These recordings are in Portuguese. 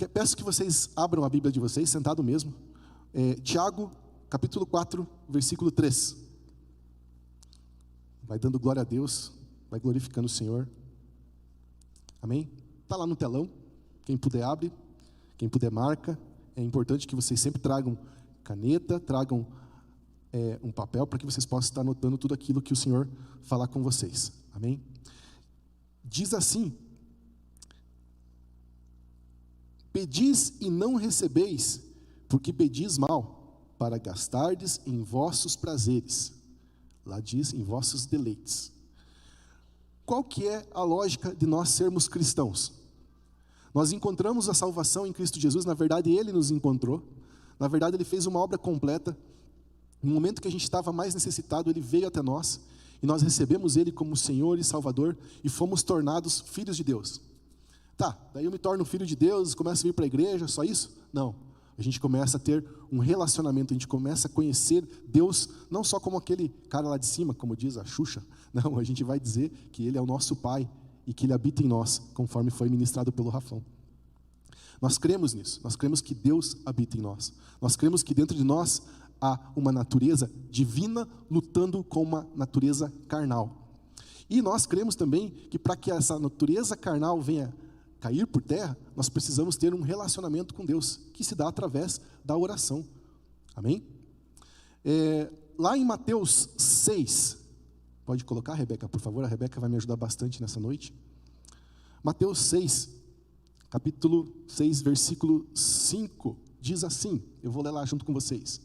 Peço que vocês abram a Bíblia de vocês, sentado mesmo. Tiago, capítulo 4, versículo 3. Vai dando glória a Deus, vai glorificando o Senhor. Amém? Está lá no telão. Quem puder abre, quem puder marca. É importante que vocês sempre tragam caneta, tragam um papel, para que vocês possam estar anotando tudo aquilo que o Senhor falar com vocês. Amém? Diz assim: pedis e não recebeis, porque pedis mal, para gastardes em vossos prazeres. Lá diz, em vossos deleites. Qual que é a lógica de nós sermos cristãos? Nós encontramos a salvação em Cristo Jesus. Na verdade, Ele nos encontrou. Na verdade, Ele fez uma obra completa. No momento que a gente estava mais necessitado, Ele veio até nós, e nós recebemos Ele como Senhor e Salvador, e fomos tornados filhos de Deus. Tá, daí eu me torno filho de Deus, começo a vir para a igreja, só isso? Não, a gente começa a ter um relacionamento, a gente começa a conhecer Deus, não só como aquele cara lá de cima, como diz a Xuxa. Não, a gente vai dizer que Ele é o nosso Pai, e que Ele habita em nós, conforme foi ministrado pelo Rafão. Nós cremos nisso, nós cremos que Deus habita em nós, nós cremos que dentro de nós há uma natureza divina lutando com uma natureza carnal. E nós cremos também que para que essa natureza carnal venha cair por terra, nós precisamos ter um relacionamento com Deus, que se dá através da oração. Amém? Lá em Mateus 6, pode colocar, Rebeca, por favor, a Rebeca vai me ajudar bastante nessa noite. Mateus 6, capítulo 6, versículo 5, diz assim, eu vou ler lá junto com vocês.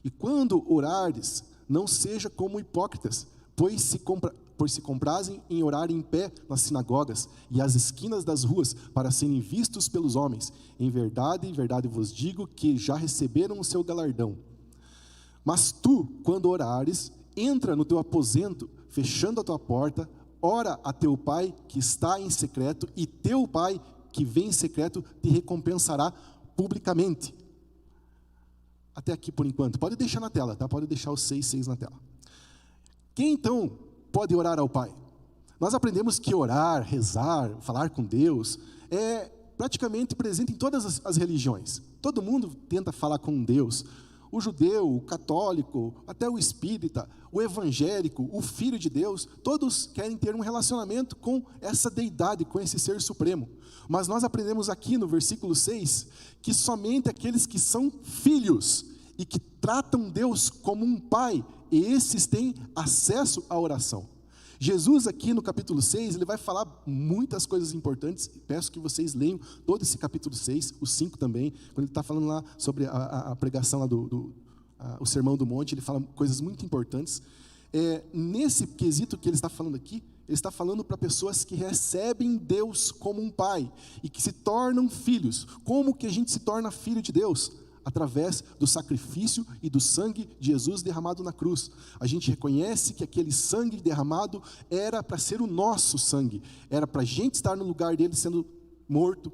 E quando orares, não seja como hipócritas, pois se comprazem em orar em pé nas sinagogas e às esquinas das ruas, para serem vistos pelos homens. Em verdade vos digo que já receberam o seu galardão. Mas tu, quando orares, entra no teu aposento, fechando a tua porta, ora a teu pai que está em secreto, e teu pai que vem em secreto te recompensará publicamente. Até aqui por enquanto, pode deixar na tela, tá? Pode deixar os 6 na tela. Quem então pode orar ao Pai? Nós aprendemos que orar, rezar, falar com Deus é praticamente presente em todas as religiões. Todo mundo tenta falar com Deus. O judeu, o católico, até o espírita, o evangélico, o filho de Deus, todos querem ter um relacionamento com essa deidade, com esse ser supremo. Mas nós aprendemos aqui no versículo 6, que somente aqueles que são filhos e que tratam Deus como um pai, esses têm acesso à oração. Jesus aqui no capítulo 6, ele vai falar muitas coisas importantes. Peço que vocês leiam todo esse capítulo 6, o 5 também, quando ele está falando lá sobre a pregação lá o Sermão do Monte, ele fala coisas muito importantes. Nesse quesito que ele está falando aqui, ele está falando para pessoas que recebem Deus como um pai e que se tornam filhos. Como que a gente se torna filho de Deus? Através do sacrifício e do sangue de Jesus derramado na cruz. A gente reconhece que aquele sangue derramado era para ser o nosso sangue, era para a gente estar no lugar dele sendo morto,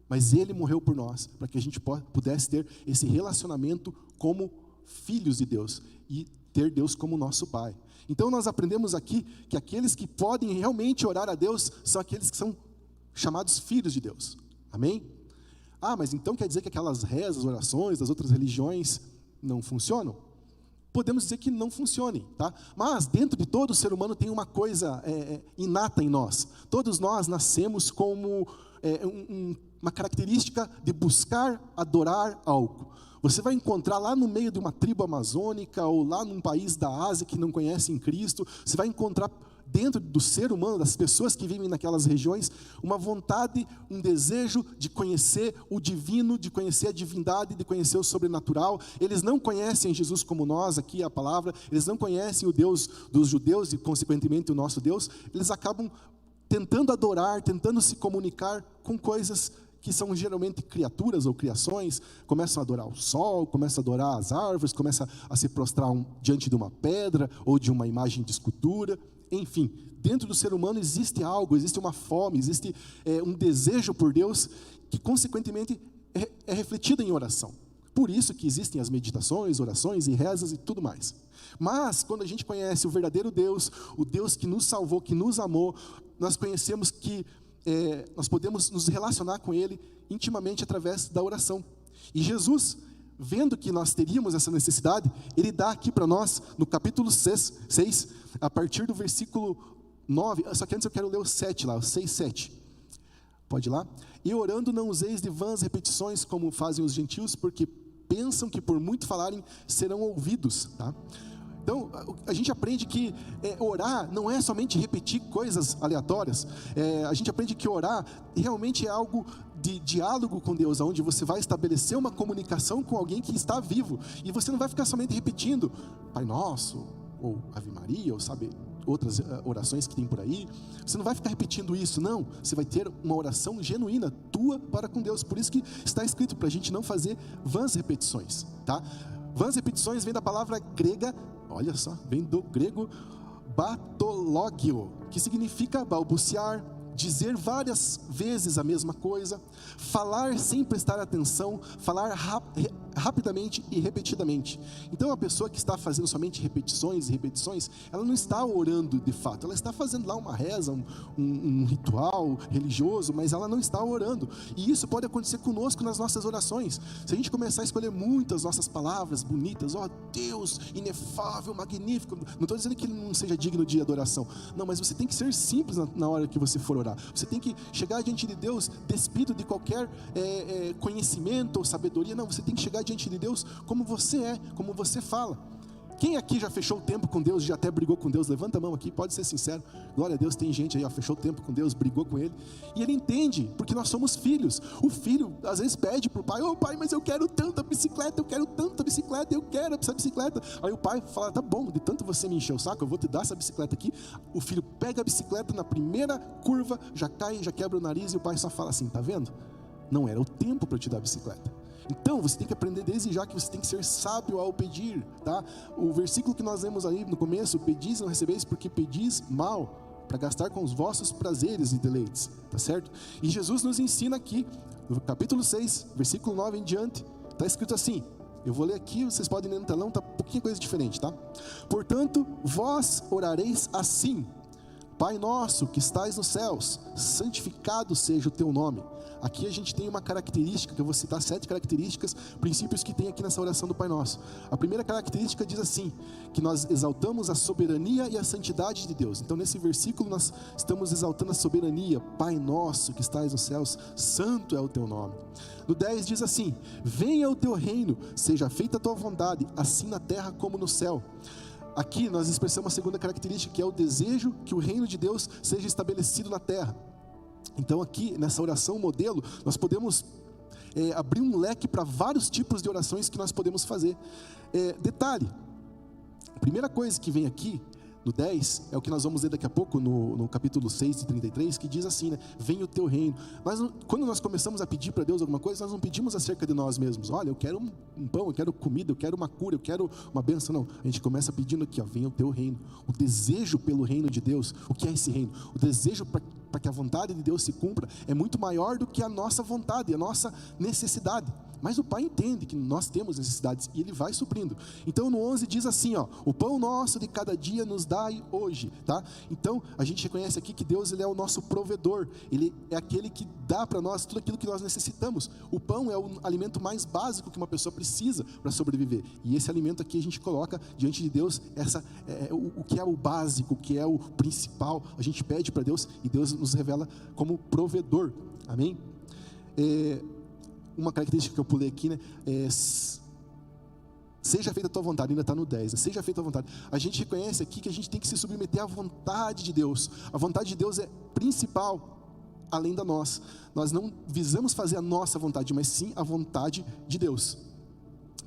mas ele morreu por nós, para que a gente pudesse ter esse relacionamento como filhos de Deus e ter Deus como nosso Pai. Então nós aprendemos aqui que aqueles que podem realmente orar a Deus são aqueles que são chamados filhos de Deus. Amém? Mas então quer dizer que aquelas rezas, orações das outras religiões não funcionam? Podemos dizer que não funcionem, tá? Mas dentro de todo ser humano tem uma coisa inata em nós. Todos nós nascemos como uma característica de buscar adorar algo. Você vai encontrar lá no meio de uma tribo amazônica ou lá num país da Ásia que não conhecem Cristo, você vai encontrar dentro do ser humano, das pessoas que vivem naquelas regiões, uma vontade, um desejo de conhecer o divino, de conhecer a divindade, de conhecer o sobrenatural. Eles não conhecem Jesus como nós, aqui a palavra, eles não conhecem o Deus dos judeus e consequentemente o nosso Deus. Eles acabam tentando adorar, tentando se comunicar com coisas que são geralmente criaturas ou criações, começam a adorar o sol, começam a adorar as árvores, começam a se prostrar diante de uma pedra ou de uma imagem de escultura. Enfim, dentro do ser humano existe algo, existe uma fome, existe um desejo por Deus que consequentemente é refletido em oração. Por isso que existem as meditações, orações e rezas e tudo mais. Mas quando a gente conhece o verdadeiro Deus, o Deus que nos salvou, que nos amou, nós conhecemos que nós podemos nos relacionar com Ele intimamente através da oração. E Jesus, vendo que nós teríamos essa necessidade, Ele dá aqui para nós, no capítulo 6, a partir do versículo 9, só que antes eu quero ler o 7 lá, o 6, 7. Pode ir lá? E orando não useis de vãs repetições como fazem os gentios, porque pensam que por muito falarem serão ouvidos, tá? Então, a gente aprende que orar não é somente repetir coisas aleatórias. A gente aprende que orar realmente é algo de diálogo com Deus, onde você vai estabelecer uma comunicação com alguém que está vivo. E você não vai ficar somente repetindo Pai Nosso, ou Ave Maria, ou sabe, outras orações que tem por aí. Você não vai ficar repetindo isso, não. Você vai ter uma oração genuína, tua para com Deus. Por isso que está escrito para a gente não fazer vãs repetições, tá? Vãs repetições vem da palavra grega, olha só, vem do grego batologio, que significa balbuciar, dizer várias vezes a mesma coisa, falar sem prestar atenção, falar rapidamente e repetidamente. Então a pessoa que está fazendo somente repetições e repetições, ela não está orando de fato, ela está fazendo lá uma reza, um ritual religioso, mas ela não está orando. E isso pode acontecer conosco nas nossas orações. Se a gente começar a escolher muitas nossas palavras bonitas, ó Deus, inefável, magnífico, não estou dizendo que ele não seja digno de adoração, não, mas você tem que ser simples na hora que você for orar. Você tem que chegar diante de Deus despido de qualquer conhecimento ou sabedoria. Não, você tem que chegar diante de Deus como você é, como você fala. Quem aqui já fechou o tempo com Deus, já até brigou com Deus? Levanta a mão aqui, pode ser sincero. Glória a Deus, tem gente aí, ó, fechou o tempo com Deus, brigou com Ele. E ele entende, porque nós somos filhos. O filho, às vezes, pede para o pai, ô pai, mas eu quero tanta bicicleta, eu quero essa bicicleta. Aí o pai fala, tá bom, de tanto você me encher o saco, eu vou te dar essa bicicleta aqui. O filho pega a bicicleta, na primeira curva, já cai, já quebra o nariz, e o pai só fala assim, tá vendo? Não era o tempo para eu te dar a bicicleta. Então, você tem que aprender desde já que você tem que ser sábio ao pedir, tá? O versículo que nós lemos aí no começo, pedis e não recebeis porque pedis mal, para gastar com os vossos prazeres e deleites, tá certo? E Jesus nos ensina aqui, no capítulo 6, versículo 9 em diante, está escrito assim, eu vou ler aqui, vocês podem ler no telão, tá um pouquinho coisa diferente, tá? Portanto, vós orareis assim, Pai nosso que estais nos céus, santificado seja o teu nome. Aqui a gente tem uma característica, que eu vou citar 7 características, princípios que tem aqui nessa oração do Pai Nosso. A primeira característica diz assim, que nós exaltamos a soberania e a santidade de Deus. Então nesse versículo nós estamos exaltando a soberania, Pai Nosso que estais nos céus, santo é o teu nome. No 10 diz assim, venha o teu reino, seja feita a tua vontade, assim na terra como no céu. Aqui nós expressamos a segunda característica, que é o desejo que o reino de Deus seja estabelecido na terra. Então aqui, nessa oração modelo, nós podemos abrir um leque para vários tipos de orações que nós podemos fazer. Detalhe, a primeira coisa que vem aqui, no 10, é o que nós vamos ler daqui a pouco, no capítulo 6 de 33, que diz assim, né? Venha o teu reino. Mas quando nós começamos a pedir para Deus alguma coisa, nós não pedimos acerca de nós mesmos. Olha, eu quero um pão, eu quero comida, eu quero uma cura, eu quero uma bênção. Não, a gente começa pedindo aqui, ó, venha o teu reino. O desejo pelo reino de Deus. O que é esse reino? O desejo para que a vontade de Deus se cumpra é muito maior do que a nossa vontade, a nossa necessidade. Mas o Pai entende que nós temos necessidades e Ele vai suprindo. Então no 11 diz assim, ó, o pão nosso de cada dia nos dai hoje, tá? Então a gente reconhece aqui que Deus, Ele é o nosso provedor, Ele é aquele que dá para nós tudo aquilo que nós necessitamos. O pão é o alimento mais básico que uma pessoa precisa para sobreviver, e esse alimento aqui a gente coloca diante de Deus, o que é o básico, o que é o principal, a gente pede para Deus e Deus nos revela como provedor, amém? Uma característica que eu pulei aqui, né? Seja feita a tua vontade, ainda está no 10, né? Seja feita a vontade. A gente reconhece aqui que a gente tem que se submeter à vontade de Deus. A vontade de Deus é principal, além da nossa. Nós não visamos fazer a nossa vontade, mas sim a vontade de Deus.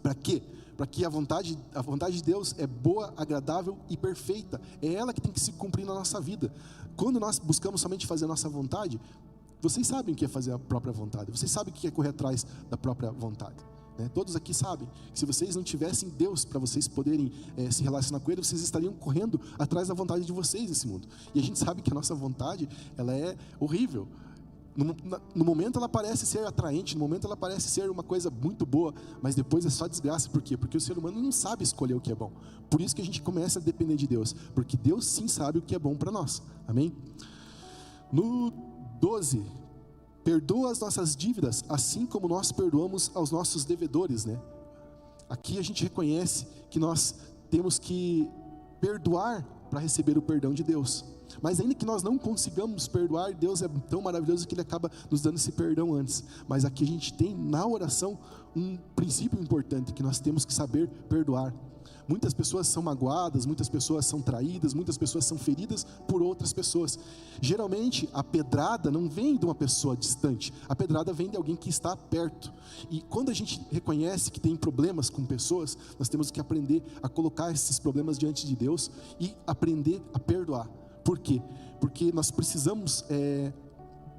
Para quê? Para que a vontade de Deus é boa, agradável e perfeita. É ela que tem que se cumprir na nossa vida. Quando nós buscamos somente fazer a nossa vontade, vocês sabem o que é fazer a própria vontade. Vocês sabem o que é correr atrás da própria vontade, né? Todos aqui sabem que se vocês não tivessem Deus para vocês poderem se relacionar com Ele, vocês estariam correndo atrás da vontade de vocês nesse mundo. E a gente sabe que a nossa vontade, ela é horrível. No momento ela parece ser atraente, no momento ela parece ser uma coisa muito boa, mas depois é só desgraça. Por quê? Porque o ser humano não sabe escolher o que é bom. Por isso que a gente começa a depender de Deus, porque Deus sim sabe o que é bom para nós, amém? No 12, perdoa as nossas dívidas, assim como nós perdoamos aos nossos devedores, né? Aqui a gente reconhece que nós temos que perdoar para receber o perdão de Deus. Mas ainda que nós não consigamos perdoar, Deus é tão maravilhoso que Ele acaba nos dando esse perdão antes. Mas aqui a gente tem na oração um princípio importante, que nós temos que saber perdoar. Muitas pessoas são magoadas, muitas pessoas são traídas, muitas pessoas são feridas por outras pessoas. Geralmente a pedrada não vem de uma pessoa distante, a pedrada vem de alguém que está perto. E quando a gente reconhece que tem problemas com pessoas, nós temos que aprender a colocar esses problemas diante de Deus e aprender a perdoar. Por quê? Porque nós precisamos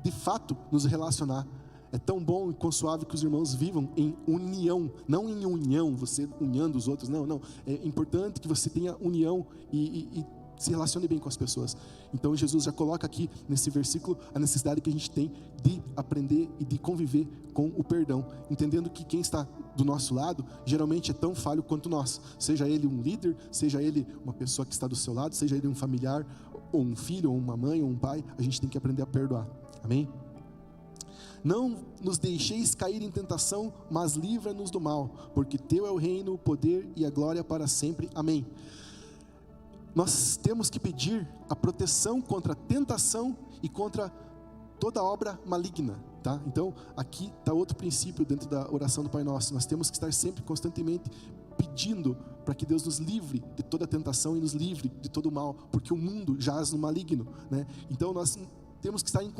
de fato nos relacionar. É tão bom e quão suave que os irmãos vivam em união, não em união, você unhando os outros, não. É importante que você tenha união e se relacione bem com as pessoas. Então Jesus já coloca aqui nesse versículo a necessidade que a gente tem de aprender e de conviver com o perdão, entendendo que quem está do nosso lado geralmente é tão falho quanto nós, seja ele um líder, seja ele uma pessoa que está do seu lado, seja ele um familiar, ou um filho, ou uma mãe, ou um pai. A gente tem que aprender a perdoar, amém? Não nos deixeis cair em tentação, mas livra-nos do mal, porque teu é o reino, o poder e a glória para sempre, amém. Nós temos que pedir a proteção contra a tentação e contra toda obra maligna, tá? Então aqui está outro princípio dentro da oração do Pai Nosso. Nós temos que estar sempre, constantemente pedindo para que Deus nos livre de toda tentação e nos livre de todo o mal, porque o mundo jaz no maligno, né? Então nós temos que estar em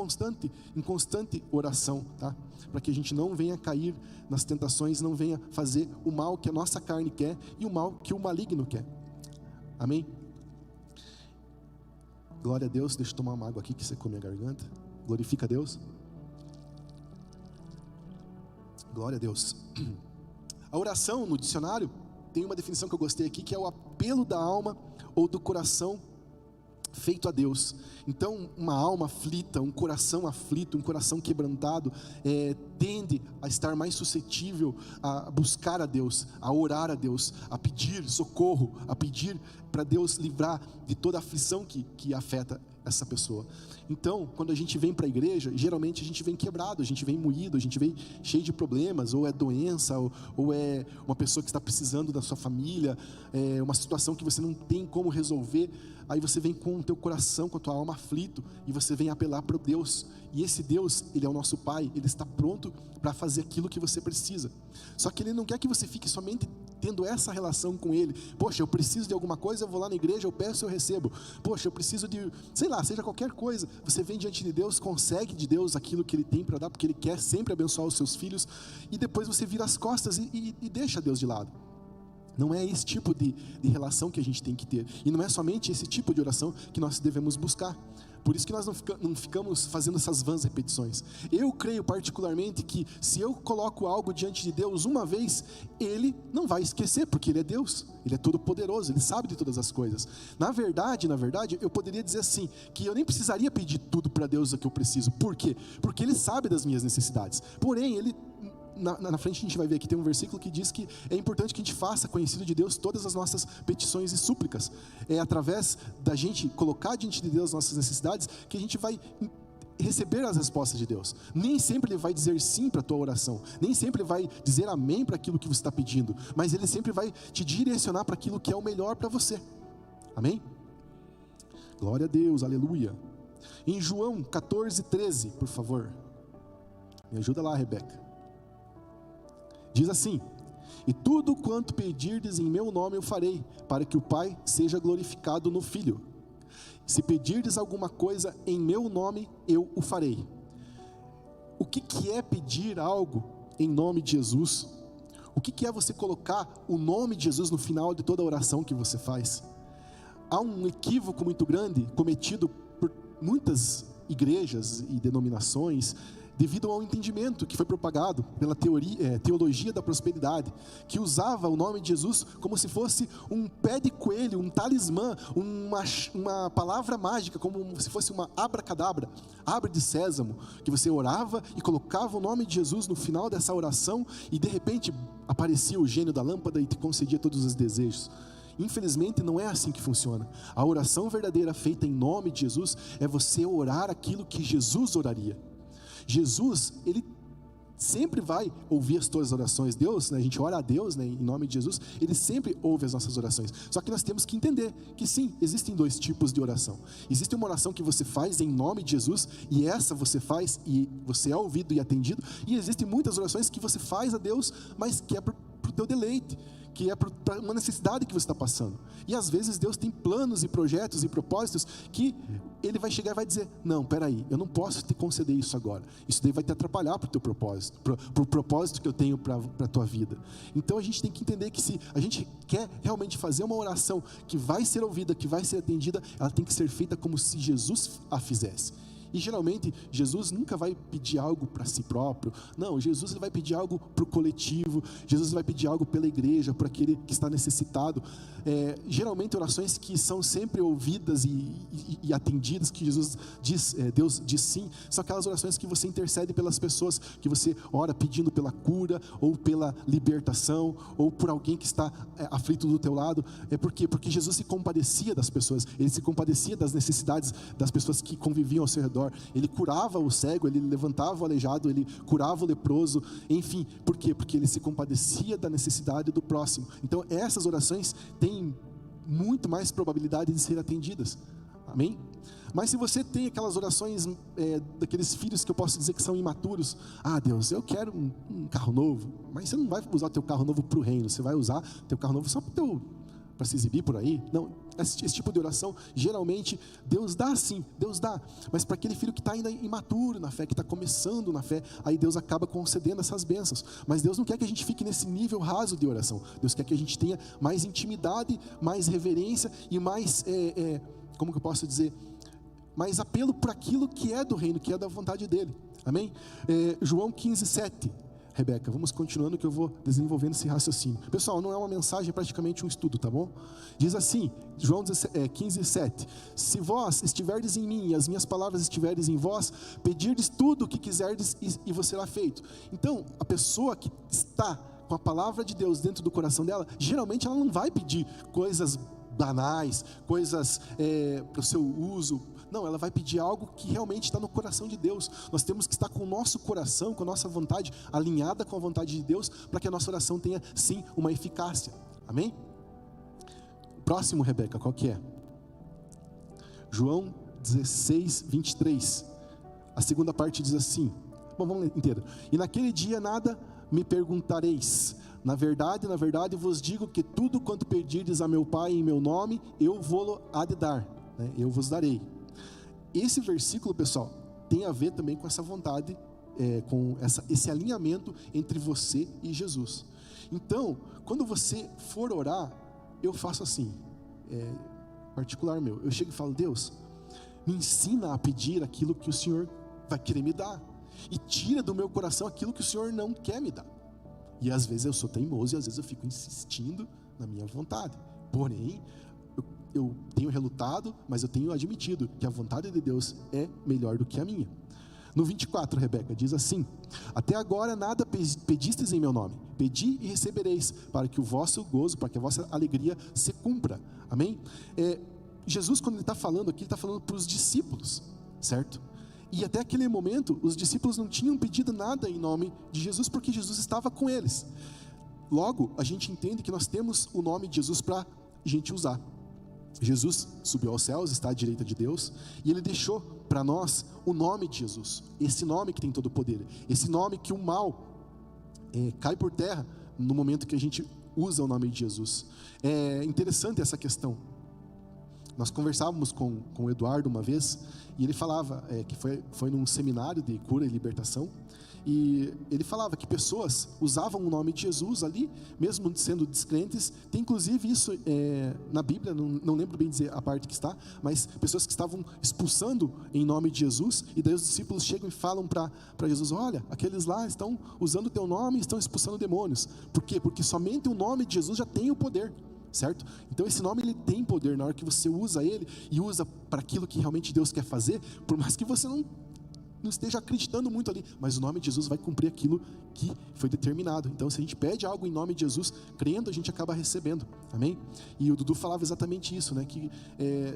constante oração, tá? Para que a gente não venha cair nas tentações, não venha fazer o mal que a nossa carne quer e o mal que o maligno quer, amém? Glória a Deus. Deixa eu tomar uma água aqui que secou minha garganta. Glorifica a Deus. Glória a Deus. A oração no dicionário tem uma definição que eu gostei aqui, que é o apelo da alma ou do coração feito a Deus. Então uma alma aflita, um coração aflito, um coração quebrantado tende a estar mais suscetível a buscar a Deus, a orar a Deus, a pedir socorro, a pedir para Deus livrar de toda a aflição que afeta essa pessoa. Então, quando a gente vem para a igreja, geralmente a gente vem quebrado, a gente vem moído, a gente vem cheio de problemas, ou é doença, ou é uma pessoa que está precisando da sua família, é uma situação que você não tem como resolver. Aí você vem com o teu coração, com a tua alma aflito, e você vem apelar para Deus. E esse Deus, Ele é o nosso Pai, Ele está pronto para fazer aquilo que você precisa. Só que Ele não quer que você fique somente tendo essa relação com Ele. Poxa, eu preciso de alguma coisa, eu vou lá na igreja, eu peço, eu recebo. Poxa, eu preciso de, sei lá, seja qualquer coisa. Você vem diante de Deus, consegue de Deus aquilo que Ele tem para dar, porque Ele quer sempre abençoar os seus filhos. E depois você vira as costas e deixa Deus de lado. Não é esse tipo de relação que a gente tem que ter. E não é somente esse tipo de oração que nós devemos buscar. Por isso que nós não ficamos fazendo essas vãs repetições. Eu creio particularmente que se eu coloco algo diante de Deus uma vez, Ele não vai esquecer, porque Ele é Deus. Ele é todo poderoso, Ele sabe de todas as coisas. Na verdade, eu poderia dizer assim, que eu nem precisaria pedir tudo para Deus o que eu preciso. Por quê? Porque Ele sabe das minhas necessidades. Porém, Ele... Na frente a gente vai ver aqui, tem um versículo que diz que é importante que a gente faça conhecido de Deus todas as nossas petições e súplicas. É através da gente colocar diante de Deus nossas necessidades que a gente vai receber as respostas de Deus. Nem sempre Ele vai dizer sim para a tua oração, nem sempre Ele vai dizer amém para aquilo que você está pedindo, mas Ele sempre vai te direcionar para aquilo que é o melhor para você, amém? Glória a Deus, aleluia. Em João 14:13, por favor, me ajuda lá, Rebeca. Diz assim: e tudo quanto pedirdes em meu nome eu farei, para que o Pai seja glorificado no Filho. Se pedirdes alguma coisa em meu nome, eu o farei. O que é pedir algo em nome de Jesus? O que é você colocar o nome de Jesus no final de toda a oração que você faz? Há um equívoco muito grande cometido por muitas igrejas e denominações, devido ao entendimento que foi propagado pela teologia da prosperidade, que usava o nome de Jesus como se fosse um pé de coelho, um talismã, uma palavra mágica, como se fosse uma abracadabra, abre de sésamo, que você orava e colocava o nome de Jesus no final dessa oração e de repente aparecia o gênio da lâmpada e te concedia todos os desejos. Infelizmente não é assim que funciona. A oração verdadeira feita em nome de Jesus é você orar aquilo que Jesus oraria. Jesus, ele sempre vai ouvir as tuas orações. Deus, né, a gente ora a Deus, né, em nome de Jesus, Ele sempre ouve as nossas orações. Só que nós temos que entender que sim, existem dois tipos de oração. Existe uma oração que você faz em nome de Jesus, e essa você faz e você é ouvido e atendido. E existem muitas orações que você faz a Deus, mas que é para o teu deleite, que é para uma necessidade que você está passando. E às vezes Deus tem planos e projetos e propósitos que Ele vai chegar e vai dizer: não, peraí, eu não posso te conceder isso agora. Isso daí vai te atrapalhar para o teu propósito, para o propósito que eu tenho para a tua vida. Então a gente tem que entender que se a gente quer realmente fazer uma oração que vai ser ouvida, que vai ser atendida, ela tem que ser feita como se Jesus a fizesse. E geralmente Jesus nunca vai pedir algo para si próprio. Não, Jesus vai pedir algo para o coletivo. Jesus vai pedir algo pela igreja, para aquele que está necessitado. Geralmente orações que são sempre ouvidas e atendidas, que Jesus diz, Deus diz sim, são aquelas orações que você intercede pelas pessoas, que você ora pedindo pela cura, ou pela libertação, ou por alguém que está aflito do teu lado. Por quê? Porque Jesus se compadecia das pessoas, Ele se compadecia das necessidades das pessoas que conviviam ao seu redor. Ele curava o cego, Ele levantava o aleijado, Ele curava o leproso, enfim. Por quê? Porque Ele se compadecia da necessidade do próximo. Então essas orações têm muito mais probabilidade de ser atendidas. Amém? Mas se você tem aquelas orações daqueles filhos que eu posso dizer que são imaturos: ah, Deus, eu quero um carro novo. Mas você não vai usar teu carro novo para o reino, você vai usar teu carro novo só para se exibir por aí. Não, esse tipo de oração, geralmente, Deus dá sim, Deus dá, mas para aquele filho que está ainda imaturo na fé, que está começando na fé, aí Deus acaba concedendo essas bênçãos. Mas Deus não quer que a gente fique nesse nível raso de oração. Deus quer que a gente tenha mais intimidade, mais reverência e mais, como que eu posso dizer, mais apelo por aquilo que é do reino, que é da vontade dele. Amém? João 15:7. Rebeca, vamos continuando que eu vou desenvolvendo esse raciocínio. Pessoal, não é uma mensagem, é praticamente um estudo, tá bom? Diz assim, João 15:7: se vós estiverdes em mim e as minhas palavras estiverdes em vós, pedirdes tudo o que quiserdes e vos será feito. Então, a pessoa que está com a palavra de Deus dentro do coração dela, geralmente ela não vai pedir coisas banais, coisas para o seu uso. Não, ela vai pedir algo que realmente está no coração de Deus. Nós temos que estar com o nosso coração, com a nossa vontade alinhada com a vontade de Deus, para que a nossa oração tenha sim uma eficácia. Amém? Próximo, Rebeca, qual que é? João 16:23. A segunda parte diz assim. Bom, vamos ler inteiro. E naquele dia nada me perguntareis. Na verdade vos digo que tudo quanto pedirdes a meu Pai em meu nome, eu vou-lo há de dar, né? Eu vos darei. Esse versículo, pessoal, tem a ver também com essa vontade, com esse alinhamento entre você e Jesus. Então, quando você for orar, eu faço assim, particular meu, eu chego e falo: Deus, me ensina a pedir aquilo que o Senhor vai querer me dar, e tira do meu coração aquilo que o Senhor não quer me dar. E às vezes eu sou teimoso e às vezes eu fico insistindo na minha vontade. Porém, eu tenho relutado, mas eu tenho admitido que a vontade de Deus é melhor do que a minha. No 24, Rebeca, diz assim: até agora nada pedistes em meu nome. Pedi e recebereis, para que o vosso gozo, para que a vossa alegria se cumpra. Amém? Jesus, quando ele está falando aqui, ele está falando para os discípulos, certo? E até aquele momento, os discípulos não tinham pedido nada em nome de Jesus, porque Jesus estava com eles. Logo, a gente entende que nós temos o nome de Jesus para a gente usar. Jesus subiu aos céus, está à direita de Deus, e Ele deixou para nós o nome de Jesus. Esse nome que tem todo o poder. Esse nome que o mal cai por terra no momento que a gente usa o nome de Jesus. É interessante essa questão. Nós conversávamos com o Eduardo uma vez, e ele falava que foi num seminário de cura e libertação, e ele falava que pessoas usavam o nome de Jesus ali, mesmo sendo descrentes. Tem inclusive isso na Bíblia, não lembro bem dizer a parte que está, mas pessoas que estavam expulsando em nome de Jesus, e daí os discípulos chegam e falam para Jesus: olha, aqueles lá estão usando o teu nome e estão expulsando demônios. Por quê? Porque somente o nome de Jesus já tem o poder, certo? Então esse nome, ele tem poder. Na hora que você usa ele e usa para aquilo que realmente Deus quer fazer, por mais que você não esteja acreditando muito ali, mas o nome de Jesus vai cumprir aquilo que foi determinado. Então, se a gente pede algo em nome de Jesus, crendo, a gente acaba recebendo, amém? E o Dudu falava exatamente isso, né? Que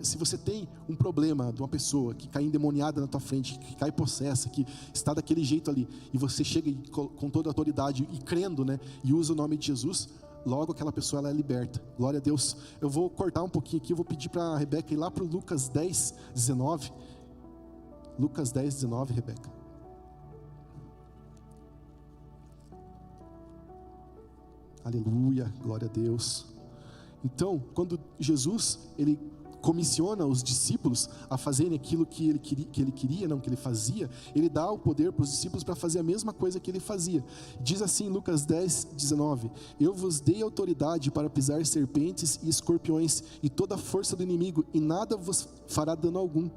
se você tem um problema de uma pessoa que cai endemoniada na tua frente, que cai possessa, que está daquele jeito ali, e você chega com toda a autoridade e crendo, né? E usa o nome de Jesus, logo aquela pessoa ela é liberta. Glória a Deus. Eu vou cortar um pouquinho aqui, eu vou pedir para a Rebeca ir lá para o Lucas 10, 19. Lucas 10, 19, Rebeca. Aleluia, glória a Deus. Então, quando Jesus, ele comissiona os discípulos a fazerem aquilo que ele queria, não, que ele fazia, ele dá o poder para os discípulos para fazer a mesma coisa que ele fazia. Diz assim, Lucas 10, 19: eu vos dei autoridade para pisar serpentes e escorpiões e toda a força do inimigo, e nada vos fará dano algum.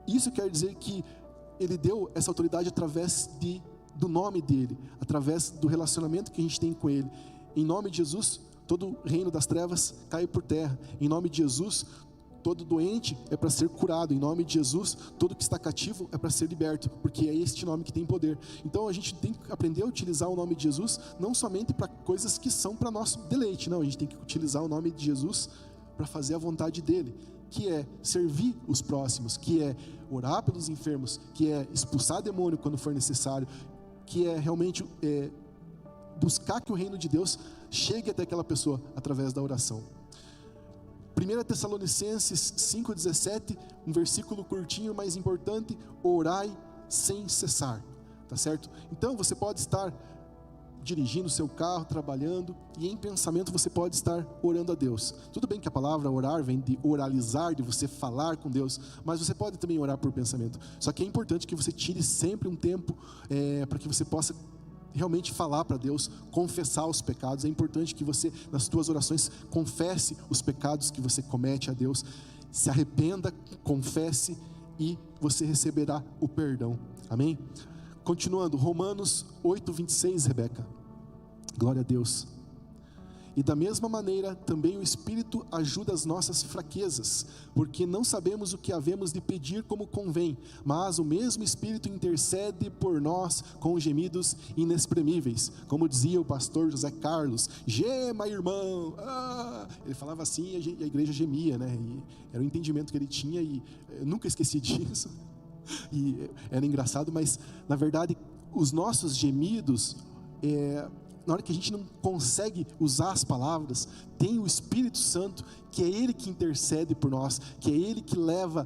Isso quer dizer que ele deu essa autoridade através do nome dele, através do relacionamento que a gente tem com ele. Em nome de Jesus, todo o reino das trevas cai por terra. Em nome de Jesus, todo doente é para ser curado. Em nome de Jesus, todo que está cativo é para ser liberto, porque é este nome que tem poder. Então a gente tem que aprender a utilizar o nome de Jesus, não somente para coisas que são para nosso deleite, não, a gente tem que utilizar o nome de Jesus para fazer a vontade dele, que é servir os próximos, que é orar pelos enfermos, que é expulsar demônio quando for necessário, que é realmente buscar que o reino de Deus chegue até aquela pessoa através da oração. 1 Tessalonicenses 5,17, um versículo curtinho, mas importante: orai sem cessar, tá certo? Então você pode estar dirigindo o seu carro, trabalhando, e em pensamento você pode estar orando a Deus. Tudo bem que a palavra orar vem de oralizar, de você falar com Deus, mas você pode também orar por pensamento. Só que é importante que você tire sempre um tempo para que você possa realmente falar para Deus, confessar os pecados. É importante que você, nas suas orações, confesse os pecados que você comete a Deus, se arrependa, confesse, e você receberá o perdão, amém? Continuando, Romanos 8, 26, Rebeca. Glória a Deus. E da mesma maneira, também o Espírito ajuda as nossas fraquezas, porque não sabemos o que havemos de pedir como convém, mas o mesmo Espírito intercede por nós com gemidos inexprimíveis. Como dizia o pastor José Carlos: gema, irmão. Ele falava assim e a igreja gemia, né? E era o entendimento que ele tinha, e eu nunca esqueci disso. E era engraçado, mas na verdade os nossos gemidos, na hora que a gente não consegue usar as palavras, tem o Espírito Santo, que é Ele que intercede por nós, que é Ele que leva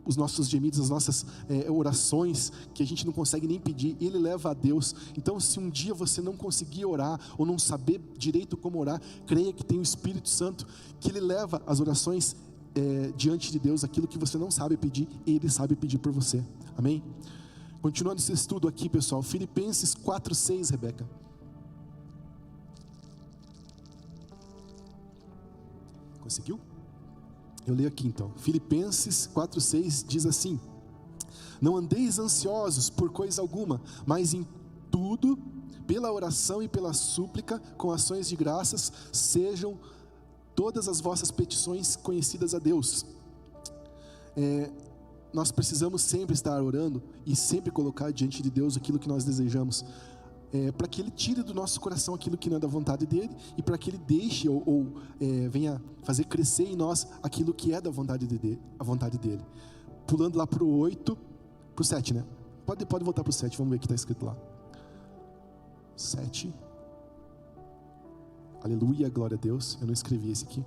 os nossos gemidos, as nossas orações, que a gente não consegue nem pedir, Ele leva a Deus. Então, se um dia você não conseguir orar, ou não saber direito como orar, creia que tem o Espírito Santo, que Ele leva as orações diante de Deus. Aquilo que você não sabe pedir, Ele sabe pedir por você, amém? Continuando esse estudo aqui, pessoal, Filipenses 4:6, Rebeca. Conseguiu? Eu leio aqui então. Filipenses 4:6 diz assim: não andeis ansiosos por coisa alguma, mas em tudo, pela oração e pela súplica, com ações de graças, sejam todas as vossas petições conhecidas a Deus. Nós precisamos sempre estar orando e sempre colocar diante de Deus aquilo que nós desejamos, para que Ele tire do nosso coração aquilo que não é da vontade dEle, e para que Ele deixe ou venha fazer crescer em nós aquilo que é da vontade dEle. Pulando lá para o 8, para o 7, né? Pode voltar para o 7, vamos ver o que está escrito lá. 7. Aleluia, glória a Deus. Eu não escrevi esse aqui.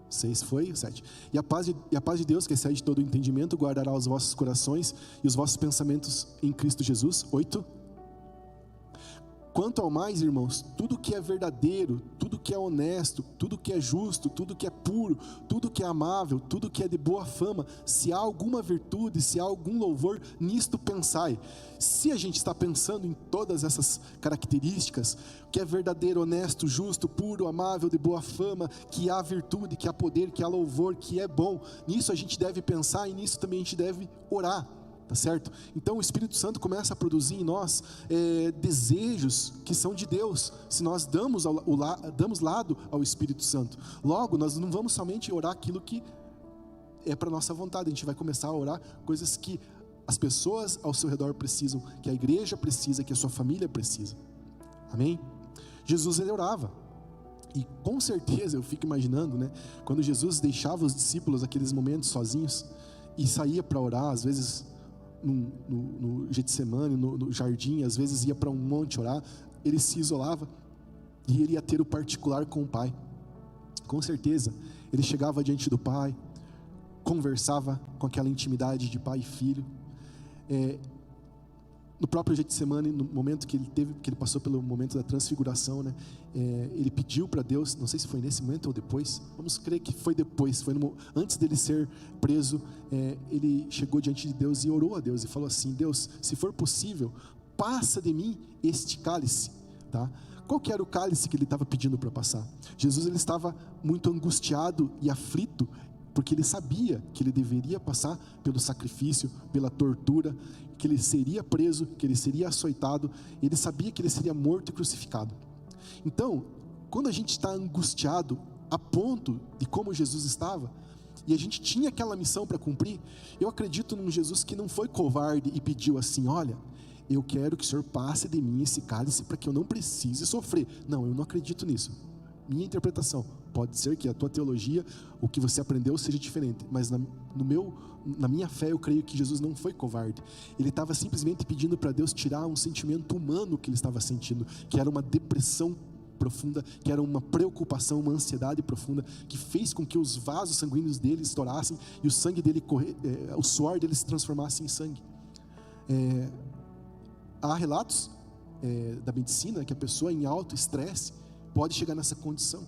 6 foi, 7. E a paz de Deus, que excede todo o entendimento, guardará os vossos corações e os vossos pensamentos em Cristo Jesus. 8. Quanto ao mais, irmãos, tudo que é verdadeiro, tudo que é honesto, tudo que é justo, tudo que é puro, tudo que é amável, tudo que é de boa fama, se há alguma virtude, se há algum louvor, nisto pensai. Se a gente está pensando em todas essas características, que é verdadeiro, honesto, justo, puro, amável, de boa fama, que há virtude, que há poder, que há louvor, que é bom, nisso a gente deve pensar, e nisso também a gente deve orar. Tá certo? Então o Espírito Santo começa a produzir em nós desejos que são de Deus, se nós damos lado ao Espírito Santo. Logo, nós não vamos somente orar aquilo que é para nossa vontade, a gente vai começar a orar coisas que as pessoas ao seu redor precisam, que a igreja precisa, que a sua família precisa. Amém? Jesus, ele orava. E com certeza eu fico imaginando, né, quando Jesus deixava os discípulos aqueles momentos sozinhos e saía para orar, às vezes no Getsemane, no jardim, às vezes ia para um monte orar, ele se isolava e ele ia ter o particular com o Pai. Com certeza ele chegava diante do Pai, conversava com aquela intimidade de pai e filho. No próprio Getsemane, no momento que ele passou pelo momento da transfiguração, né, ele pediu para Deus, não sei se foi nesse momento ou depois, vamos crer que foi depois, antes dele ser preso, ele chegou diante de Deus e orou a Deus e falou assim: Deus, se for possível, passa de mim este cálice, tá? Qual que era o cálice que ele estava pedindo para passar? Jesus, ele estava muito angustiado e aflito, porque ele sabia que ele deveria passar pelo sacrifício, pela tortura, que ele seria preso, que ele seria açoitado, ele sabia que ele seria morto e crucificado. Então, quando a gente está angustiado a ponto de como Jesus estava, e a gente tinha aquela missão para cumprir, eu acredito num Jesus que não foi covarde e pediu assim: olha, eu quero que o Senhor passe de mim esse cálice para que eu não precise sofrer. Não, eu não acredito nisso. Minha interpretação, pode ser que a tua teologia, o que você aprendeu seja diferente, mas na minha fé eu creio que Jesus não foi covarde. Ele estava simplesmente pedindo para Deus tirar um sentimento humano que ele estava sentindo, que era uma depressão profunda, que era uma preocupação, uma ansiedade profunda, que fez com que os vasos sanguíneos dele estourassem e o sangue dele o suor dele se transformasse em sangue. Há relatos da medicina que a pessoa em alto estresse pode chegar nessa condição.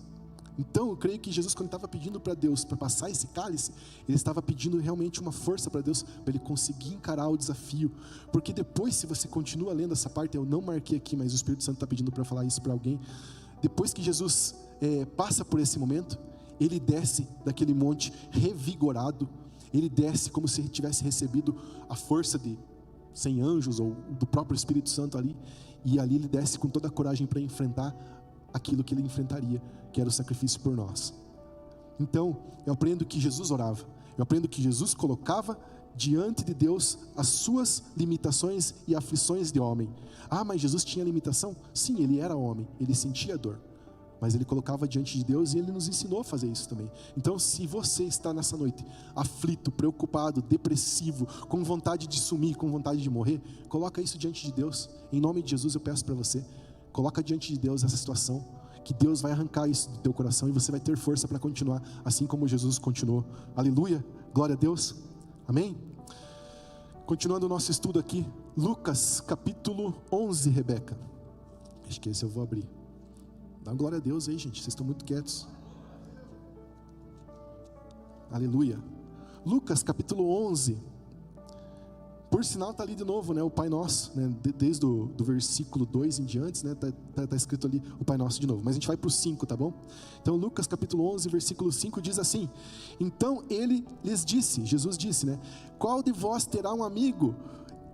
Então eu creio que Jesus, quando estava pedindo para Deus para passar esse cálice, ele estava pedindo realmente uma força para Deus, para ele conseguir encarar o desafio. Porque depois, se você continua lendo essa parte, eu não marquei aqui, mas o Espírito Santo está pedindo para falar isso para alguém. Depois que Jesus passa por esse momento, ele desce daquele monte revigorado, ele desce como se ele tivesse recebido a força de 100 anjos ou do próprio Espírito Santo ali, e ali ele desce com toda a coragem para enfrentar aquilo que ele enfrentaria, que era o sacrifício por nós. Então, eu aprendo que Jesus orava, eu aprendo que Jesus colocava diante de Deus as suas limitações e aflições de homem. Ah, mas Jesus tinha limitação? Sim, ele era homem, ele sentia dor, mas ele colocava diante de Deus e ele nos ensinou a fazer isso também. Então, se você está nessa noite aflito, preocupado, depressivo, com vontade de sumir, com vontade de morrer, coloca isso diante de Deus. Em nome de Jesus eu peço para você, coloca diante de Deus essa situação, que Deus vai arrancar isso do teu coração e você vai ter força para continuar, assim como Jesus continuou. Aleluia, glória a Deus, amém? Continuando o nosso estudo aqui, Lucas capítulo 11, Rebeca. Acho que esse eu vou abrir. Dá glória a Deus aí, gente, vocês estão muito quietos. Aleluia. Lucas capítulo 11. Por sinal está ali de novo, né, o Pai Nosso, né, desde o versículo 2 em diante, né, tá escrito ali o Pai Nosso de novo, mas a gente vai para o 5, tá bom? Então Lucas capítulo 11, versículo 5 diz assim: então ele lhes disse, Jesus disse, né, qual de vós terá um amigo,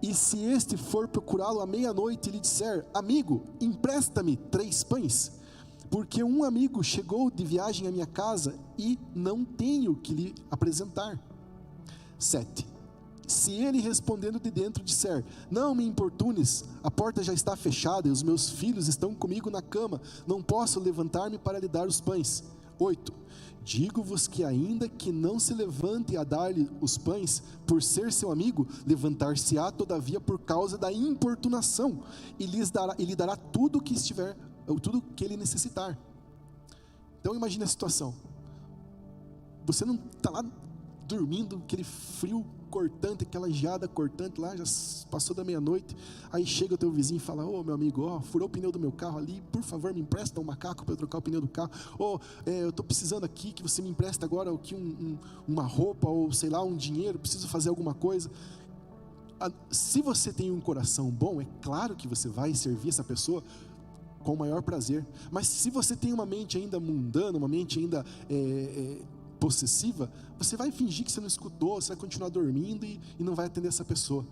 e se este for procurá-lo à meia-noite e lhe disser: amigo, empresta-me 3 pães, porque um amigo chegou de viagem à minha casa e não tenho que lhe apresentar. 7. Se ele respondendo de dentro disser: não me importunes, a porta já está fechada e os meus filhos estão comigo na cama, não posso levantar-me para lhe dar os pães. 8. Digo-vos que ainda que não se levante a dar-lhe os pães, por ser seu amigo, levantar-se-á todavia por causa da importunação, e lhe dará tudo que estiver, tudo que ele necessitar. Então imagine a situação. Você não está lá dormindo, aquele frio cortante, aquela geada cortante lá, já passou da meia-noite, aí chega o teu vizinho e fala: ô meu amigo, furou o pneu do meu carro ali, por favor me empresta um macaco para eu trocar o pneu do carro, eu estou precisando aqui que você me empresta agora aqui uma roupa, ou sei lá, um dinheiro, preciso fazer alguma coisa. Se você tem um coração bom, é claro que você vai servir essa pessoa com o maior prazer, mas se você tem uma mente ainda mundana, uma mente ainda possessiva, você vai fingir que você não escutou, você vai continuar dormindo e não vai atender essa pessoa.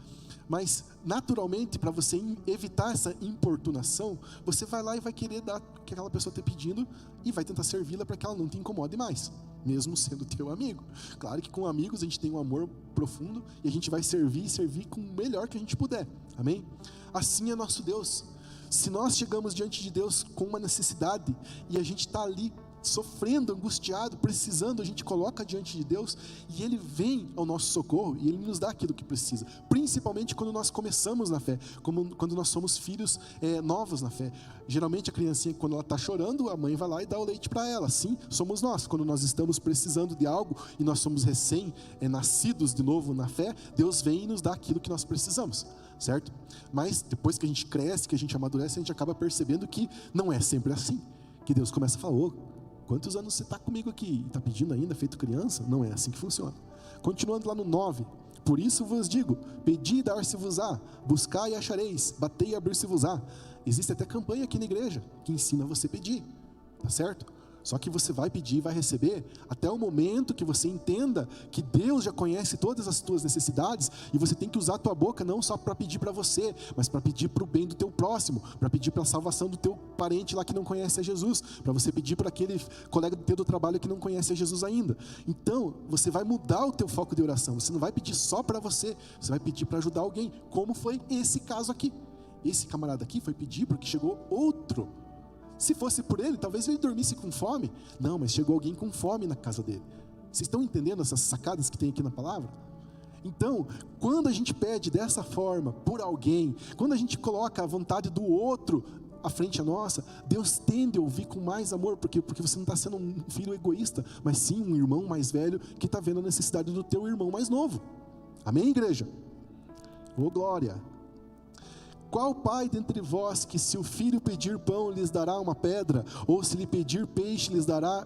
Mas, naturalmente, para você evitar essa importunação, você vai lá e vai querer dar o que aquela pessoa está pedindo e vai tentar servi-la para que ela não te incomode mais, mesmo sendo teu amigo. Claro que com amigos a gente tem um amor profundo e a gente vai servir com o melhor que a gente puder. Amém? Assim é nosso Deus. Se nós chegamos diante de Deus com uma necessidade e a gente está ali sofrendo, angustiado, precisando, a gente coloca diante de Deus e Ele vem ao nosso socorro e Ele nos dá aquilo que precisa, principalmente quando nós começamos na fé, quando nós somos filhos novos na fé. Geralmente a criancinha, quando ela está chorando, a mãe vai lá e dá o leite para ela. Assim somos nós, quando nós estamos precisando de algo e nós somos nascidos de novo na fé, Deus vem e nos dá aquilo que nós precisamos, certo? Mas depois que a gente cresce, que a gente amadurece, a gente acaba percebendo que não é sempre assim, que Deus começa a falar: quantos anos você está comigo aqui? Está pedindo ainda, feito criança? Não é assim que funciona. Continuando lá no 9. Por isso vos digo, pedi e dar-se-vos-á, buscai e achareis, batei e abrir-se-vos-á. Existe até campanha aqui na igreja, que ensina você a pedir, tá certo? Só que você vai pedir e vai receber até o momento que você entenda que Deus já conhece todas as tuas necessidades e você tem que usar a tua boca não só para pedir para você, mas para pedir para o bem do teu próximo, para pedir para a salvação do teu parente lá que não conhece a Jesus, para você pedir para aquele colega teu do trabalho que não conhece a Jesus ainda. Então, você vai mudar o teu foco de oração, você não vai pedir só para você vai pedir para ajudar alguém, como foi esse caso aqui. Esse camarada aqui foi pedir porque chegou outro. Se fosse por ele, talvez ele dormisse com fome. Não, mas chegou alguém com fome na casa dele. Vocês estão entendendo essas sacadas que tem aqui na palavra? Então, quando a gente pede dessa forma por alguém, quando a gente coloca a vontade do outro à frente a nossa, Deus tende a ouvir com mais amor, porque você não está sendo um filho egoísta, mas sim um irmão mais velho que está vendo a necessidade do teu irmão mais novo. Amém, igreja? Ô glória! Qual pai dentre vós que se o filho pedir pão lhes dará uma pedra, ou se lhe pedir peixe lhes dará,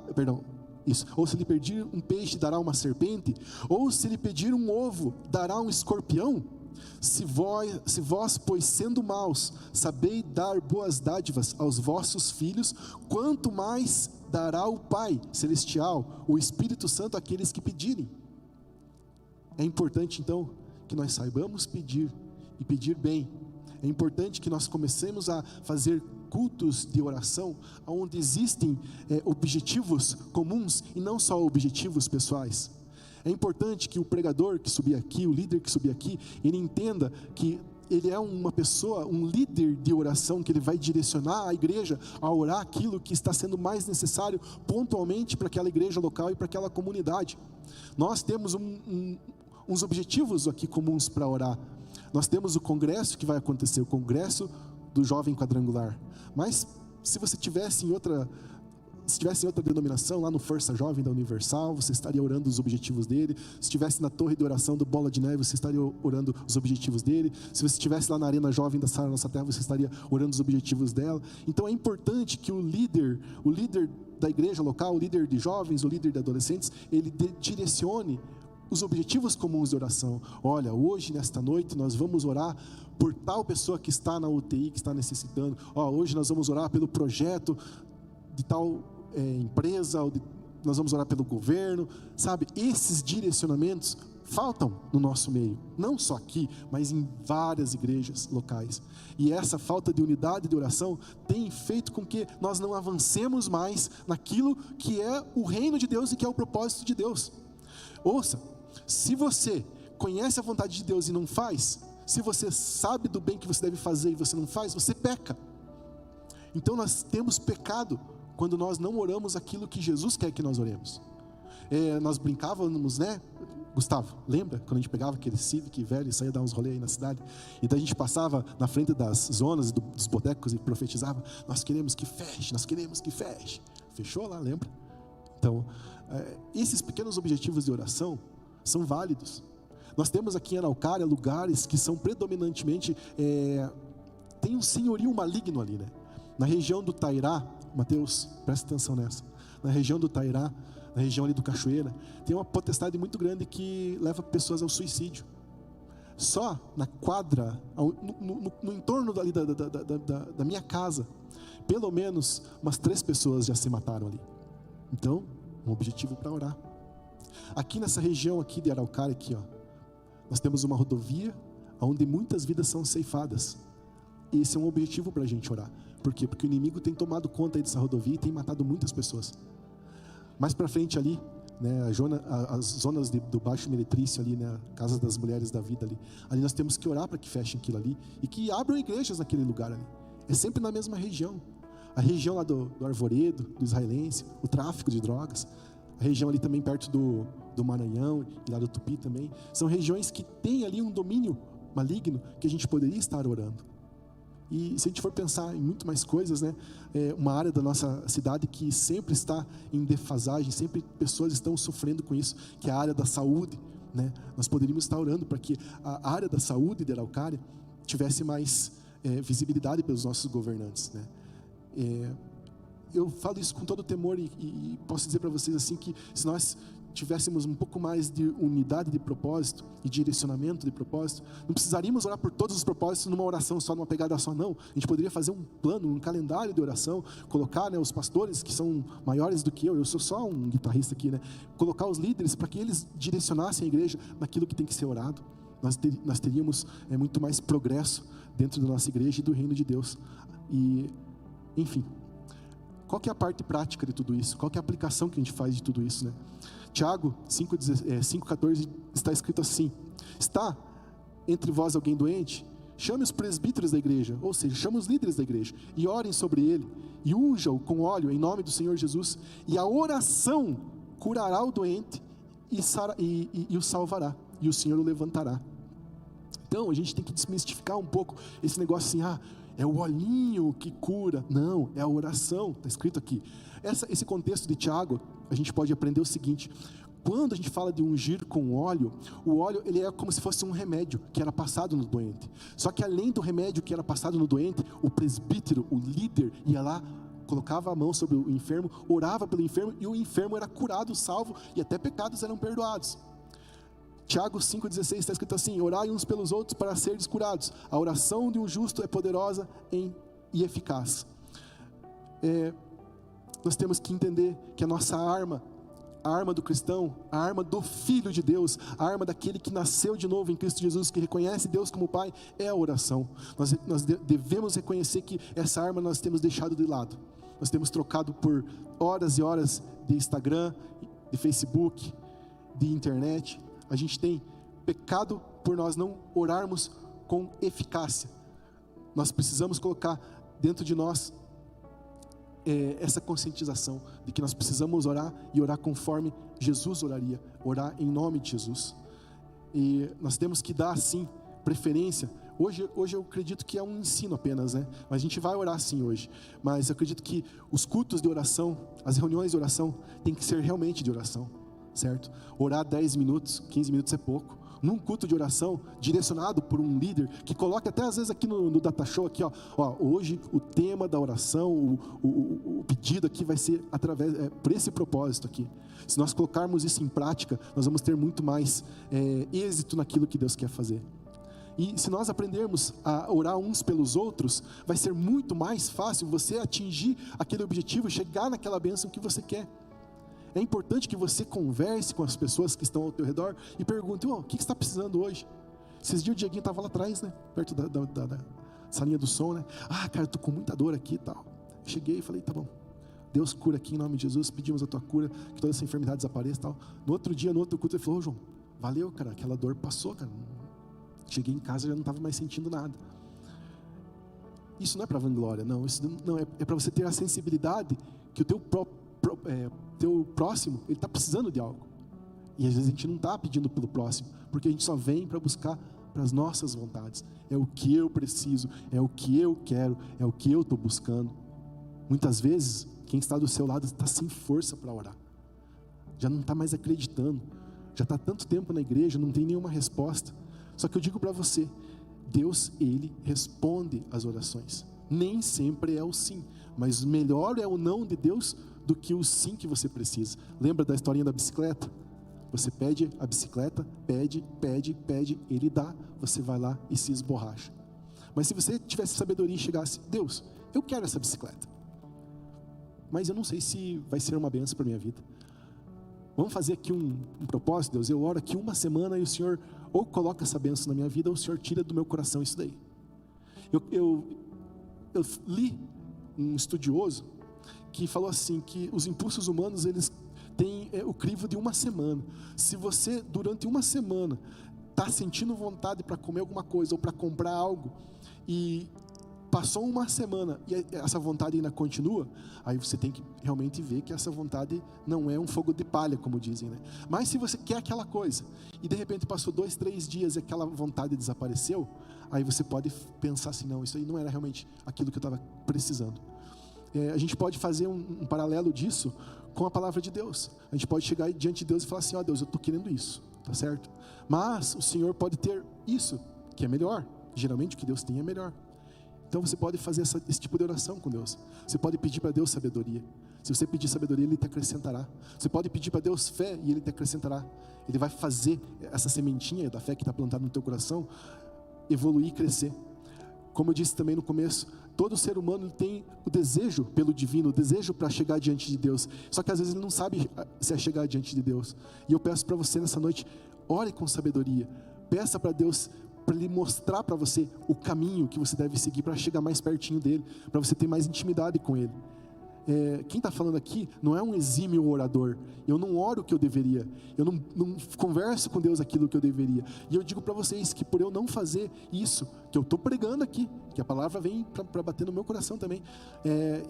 ou se lhe pedir um peixe dará uma serpente, ou se lhe pedir um ovo dará um escorpião? Se vós, pois sendo maus, sabeis dar boas dádivas aos vossos filhos, quanto mais dará o Pai Celestial, o Espírito Santo àqueles que pedirem? É importante então que nós saibamos pedir e pedir bem. É importante que nós comecemos a fazer cultos de oração, onde existem objetivos comuns e não só objetivos pessoais. É importante que o pregador que subir aqui, o líder que subir aqui, ele entenda que ele é uma pessoa, um líder de oração, que ele vai direcionar a igreja a orar aquilo que está sendo mais necessário pontualmente para aquela igreja local e para aquela comunidade. Nós temos uns objetivos aqui comuns para orar. Nós temos o congresso que vai acontecer, o congresso do jovem quadrangular. Mas se você tivesse em outra denominação, lá no Força Jovem da Universal, você estaria orando os objetivos dele. Se estivesse na torre de oração do Bola de Neve, você estaria orando os objetivos dele. Se você estivesse lá na Arena Jovem da Sara Nossa Terra, você estaria orando os objetivos dela. Então é importante que o líder da igreja local, o líder de jovens, o líder de adolescentes, ele direcione os objetivos comuns de oração. Olha, hoje, nesta noite, nós vamos orar por tal pessoa que está na UTI, que está necessitando. Hoje nós vamos orar pelo projeto de tal empresa, nós vamos orar pelo governo, sabe? Esses direcionamentos faltam no nosso meio, não só aqui, mas em várias igrejas locais. E essa falta de unidade de oração tem feito com que nós não avancemos mais naquilo que é o reino de Deus e que é o propósito de Deus. Ouça, se você conhece a vontade de Deus e não faz, se você sabe do bem que você deve fazer e você não faz, você peca. Então nós temos pecado quando nós não oramos aquilo que Jesus quer que nós oremos. Nós brincávamos, né, Gustavo? Lembra quando a gente pegava aquele Civic velho e saía dar uns rolês aí na cidade? E daí a gente passava na frente das zonas dos botecos e profetizava: nós queremos que feche, nós queremos que feche. Fechou lá, lembra? Então, esses pequenos objetivos de oração são válidos. Nós temos aqui em Araucária lugares que são predominantemente, tem um senhorio maligno ali, né? Na região do Tairá, Mateus, presta atenção nessa. Na região do Tairá, na região ali do Cachoeira, tem uma potestade muito grande que leva pessoas ao suicídio. Só na quadra, no entorno dali da minha casa, pelo menos umas 3 pessoas já se mataram ali. Então, um objetivo para orar. Aqui nessa região aqui de Araucária, aqui, ó, nós temos uma rodovia onde muitas vidas são ceifadas. E esse é um objetivo para a gente orar. Por quê? Porque o inimigo tem tomado conta aí dessa rodovia e tem matado muitas pessoas. Mais para frente ali, né, as zonas do Baixo Meretrício ali, né, Casa das Mulheres da Vida ali nós temos que orar para que fechem aquilo ali e que abram igrejas naquele lugar ali. É sempre na mesma região. A região lá do Arvoredo, do Israelense, o tráfico de drogas, a região ali também perto do Maranhão e lá do Tupi também, são regiões que têm ali um domínio maligno que a gente poderia estar orando. E se a gente for pensar em muito mais coisas, né, uma área da nossa cidade que sempre está em defasagem, sempre pessoas estão sofrendo com isso, que é a área da saúde, né? Nós poderíamos estar orando para que a área da saúde de Araucária tivesse mais visibilidade pelos nossos governantes, né? Eu falo isso com todo temor e posso dizer para vocês assim que se nós tivéssemos um pouco mais de unidade de propósito e direcionamento de propósito, não precisaríamos orar por todos os propósitos numa oração só, numa pegada só, não. A gente poderia fazer um plano, um calendário de oração, colocar, né, os pastores que são maiores do que eu sou só um guitarrista aqui, né, colocar os líderes para que eles direcionassem a igreja naquilo que tem que ser orado. Nós teríamos muito mais progresso dentro da nossa igreja e do reino de Deus. E, enfim, qual que é a parte prática de tudo isso? Qual que é a aplicação que a gente faz de tudo isso, né? Tiago 5,14 está escrito assim: está entre vós alguém doente? Chame os presbíteros da igreja, ou seja, chame os líderes da igreja, e orem sobre ele, e unja-o com óleo em nome do Senhor Jesus, e a oração curará o doente e o salvará, e o Senhor o levantará. Então a gente tem que desmistificar um pouco esse negócio assim, é o olhinho que cura. Não, é a oração, está escrito aqui. Esse contexto de Tiago, a gente pode aprender o seguinte: quando a gente fala de ungir com óleo, o óleo ele é como se fosse um remédio que era passado no doente. Só que além do remédio que era passado no doente, o presbítero, o líder, ia lá, colocava a mão sobre o enfermo, orava pelo enfermo, e o enfermo era curado, salvo, e até pecados eram perdoados. Tiago 5,16 está escrito assim: orai uns pelos outros para seres curados. A oração de um justo é poderosa e eficaz. Nós temos que entender que a nossa arma, a arma do cristão, a arma do Filho de Deus, a arma daquele que nasceu de novo em Cristo Jesus, que reconhece Deus como Pai, é a oração. Nós devemos reconhecer que essa arma nós temos deixado de lado. Nós temos trocado por horas e horas de Instagram, de Facebook, de internet. A gente tem pecado por nós não orarmos com eficácia. Nós precisamos colocar dentro de nós essa conscientização de que nós precisamos orar e orar conforme Jesus oraria, orar em nome de Jesus. E nós temos que dar sim preferência. Hoje eu acredito que é um ensino apenas, né? Mas a gente vai orar sim hoje. Mas eu acredito que os cultos de oração, as reuniões de oração, tem que ser realmente de oração, certo? Orar 10 minutos, 15 minutos é pouco. Num culto de oração, direcionado por um líder, que coloca até às vezes aqui no data show, aqui, ó, hoje o tema da oração, o pedido aqui vai ser por esse propósito aqui. Se nós colocarmos isso em prática, nós vamos ter muito mais êxito naquilo que Deus quer fazer. E se nós aprendermos a orar uns pelos outros, vai ser muito mais fácil você atingir aquele objetivo, chegar naquela bênção que você quer. É importante que você converse com as pessoas que estão ao teu redor e pergunte: o que você está precisando hoje? Esses dias o Dieguinho estava lá atrás, né? Perto da salinha do som, né? Cara, eu estou com muita dor aqui e tal. Cheguei e falei: tá bom, Deus cura aqui em nome de Jesus, pedimos a tua cura, que toda essa enfermidade desapareça e tal. No outro dia, no outro culto, ele falou: João, valeu, cara, aquela dor passou, cara. Cheguei em casa e já não estava mais sentindo nada. Isso não é para vanglória, não. Isso não é para você ter a sensibilidade que o teu próximo, ele está precisando de algo. E às vezes a gente não está pedindo pelo próximo, porque a gente só vem para buscar para as nossas vontades. É o que eu preciso, é o que eu quero, é o que eu estou buscando. Muitas vezes, quem está do seu lado está sem força para orar. Já não está mais acreditando. Já está tanto tempo na igreja, não tem nenhuma resposta. Só que eu digo para você, Deus, Ele responde às orações. Nem sempre é o sim, mas melhor é o não de Deus do que o sim que você precisa. Lembra da historinha da bicicleta? Você pede a bicicleta, pede, Ele dá, você vai lá e se esborracha. Mas se você tivesse sabedoria e chegasse: Deus, eu quero essa bicicleta, mas eu não sei se vai ser uma bênção para a minha vida. Vamos fazer aqui um propósito, Deus. Eu oro aqui uma semana e o Senhor ou coloca essa bênção na minha vida, ou o Senhor tira do meu coração isso daí. Eu li um estudioso que falou assim, que os impulsos humanos, eles têm o crivo de uma semana. Se você, durante uma semana, está sentindo vontade para comer alguma coisa, ou para comprar algo, e passou uma semana e essa vontade ainda continua, aí você tem que realmente ver que essa vontade não é um fogo de palha, como dizem, né? Mas se você quer aquela coisa e de repente passou 2, 3 dias e aquela vontade desapareceu, aí você pode pensar assim, não, isso aí não era realmente aquilo que eu estava precisando. A gente pode fazer um paralelo disso com a palavra de Deus. A gente pode chegar diante de Deus e falar assim, Deus, eu estou querendo isso, tá certo? Mas o Senhor pode ter isso, que é melhor. Geralmente o que Deus tem é melhor. Então você pode fazer esse tipo de oração com Deus. Você pode pedir para Deus sabedoria. Se você pedir sabedoria, Ele te acrescentará. Você pode pedir para Deus fé e Ele te acrescentará. Ele vai fazer essa sementinha da fé que está plantada no teu coração evoluir e crescer. Como eu disse também no começo, todo ser humano tem o desejo pelo divino, o desejo para chegar diante de Deus. Só que às vezes ele não sabe se é chegar diante de Deus. E eu peço para você nessa noite, ore com sabedoria. Peça para Deus, para Ele mostrar para você o caminho que você deve seguir para chegar mais pertinho dEle, para você ter mais intimidade com Ele. Quem está falando aqui não é um exímio orador. Eu não oro o que eu deveria, eu não converso com Deus aquilo que eu deveria. E eu digo para vocês que por eu não fazer isso que eu estou pregando aqui, que a palavra vem para bater no meu coração também,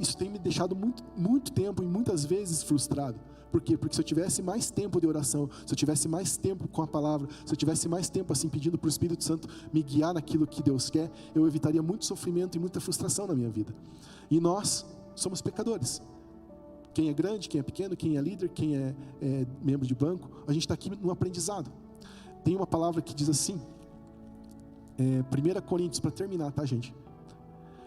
isso tem me deixado muito tempo e muitas vezes frustrado. Por quê? Porque se eu tivesse mais tempo de oração, se eu tivesse mais tempo com a palavra, se eu tivesse mais tempo assim pedindo para o Espírito Santo me guiar naquilo que Deus quer, eu evitaria muito sofrimento e muita frustração na minha vida. E nós somos pecadores. Quem é grande, quem é pequeno, quem é líder, quem é membro de banco, a gente está aqui no aprendizado. Tem uma palavra que diz assim, 1 Coríntios, para terminar, tá, gente?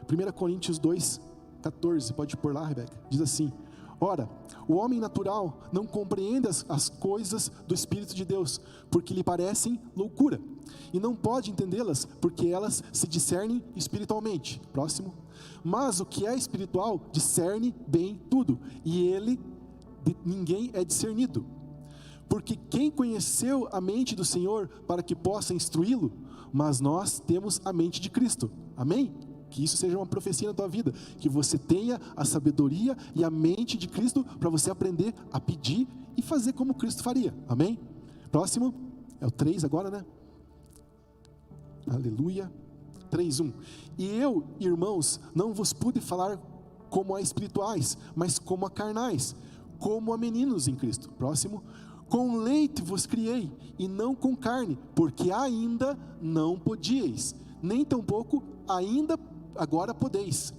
1 Coríntios 2:14, pode pôr lá, Rebeca, diz assim: ora, o homem natural não compreende as coisas do Espírito de Deus, porque lhe parecem loucura, e não pode entendê-las, porque elas se discernem espiritualmente. Próximo. Mas o que é espiritual discerne bem tudo, e ninguém é discernido. Porque quem conheceu a mente do Senhor para que possa instruí-lo? Mas nós temos a mente de Cristo. Amém? Que isso seja uma profecia na tua vida, que você tenha a sabedoria e a mente de Cristo para você aprender a pedir e fazer como Cristo faria. Amém? Próximo, é o 3 agora, né? Aleluia. 3:1. E eu, irmãos, não vos pude falar como a espirituais, mas como a carnais, como a meninos em Cristo. Próximo. Com leite vos criei, e não com carne, porque ainda não podíeis, nem tampouco ainda agora podeis,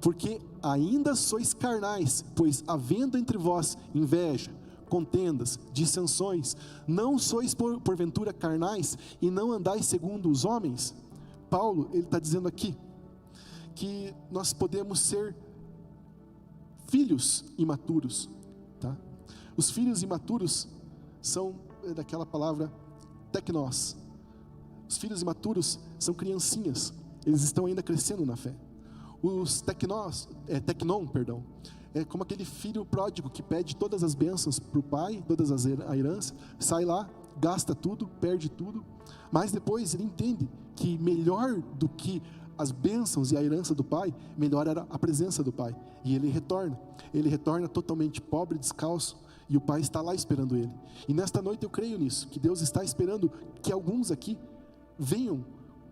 porque ainda sois carnais, pois havendo entre vós inveja, contendas, dissensões, não sois porventura carnais, e não andais segundo os homens? Paulo, ele está dizendo aqui, que nós podemos ser filhos imaturos, tá? Os filhos imaturos são daquela palavra teknos. Os filhos imaturos são criancinhas, eles estão ainda crescendo na fé. Os teknon, é como aquele filho pródigo que pede todas as bênçãos para o pai, todas a herança, sai lá, gasta tudo, perde tudo, mas depois ele entende que melhor do que as bênçãos e a herança do pai, melhor era a presença do pai, e ele retorna totalmente pobre, descalço, e o pai está lá esperando ele. E nesta noite eu creio nisso, que Deus está esperando que alguns aqui venham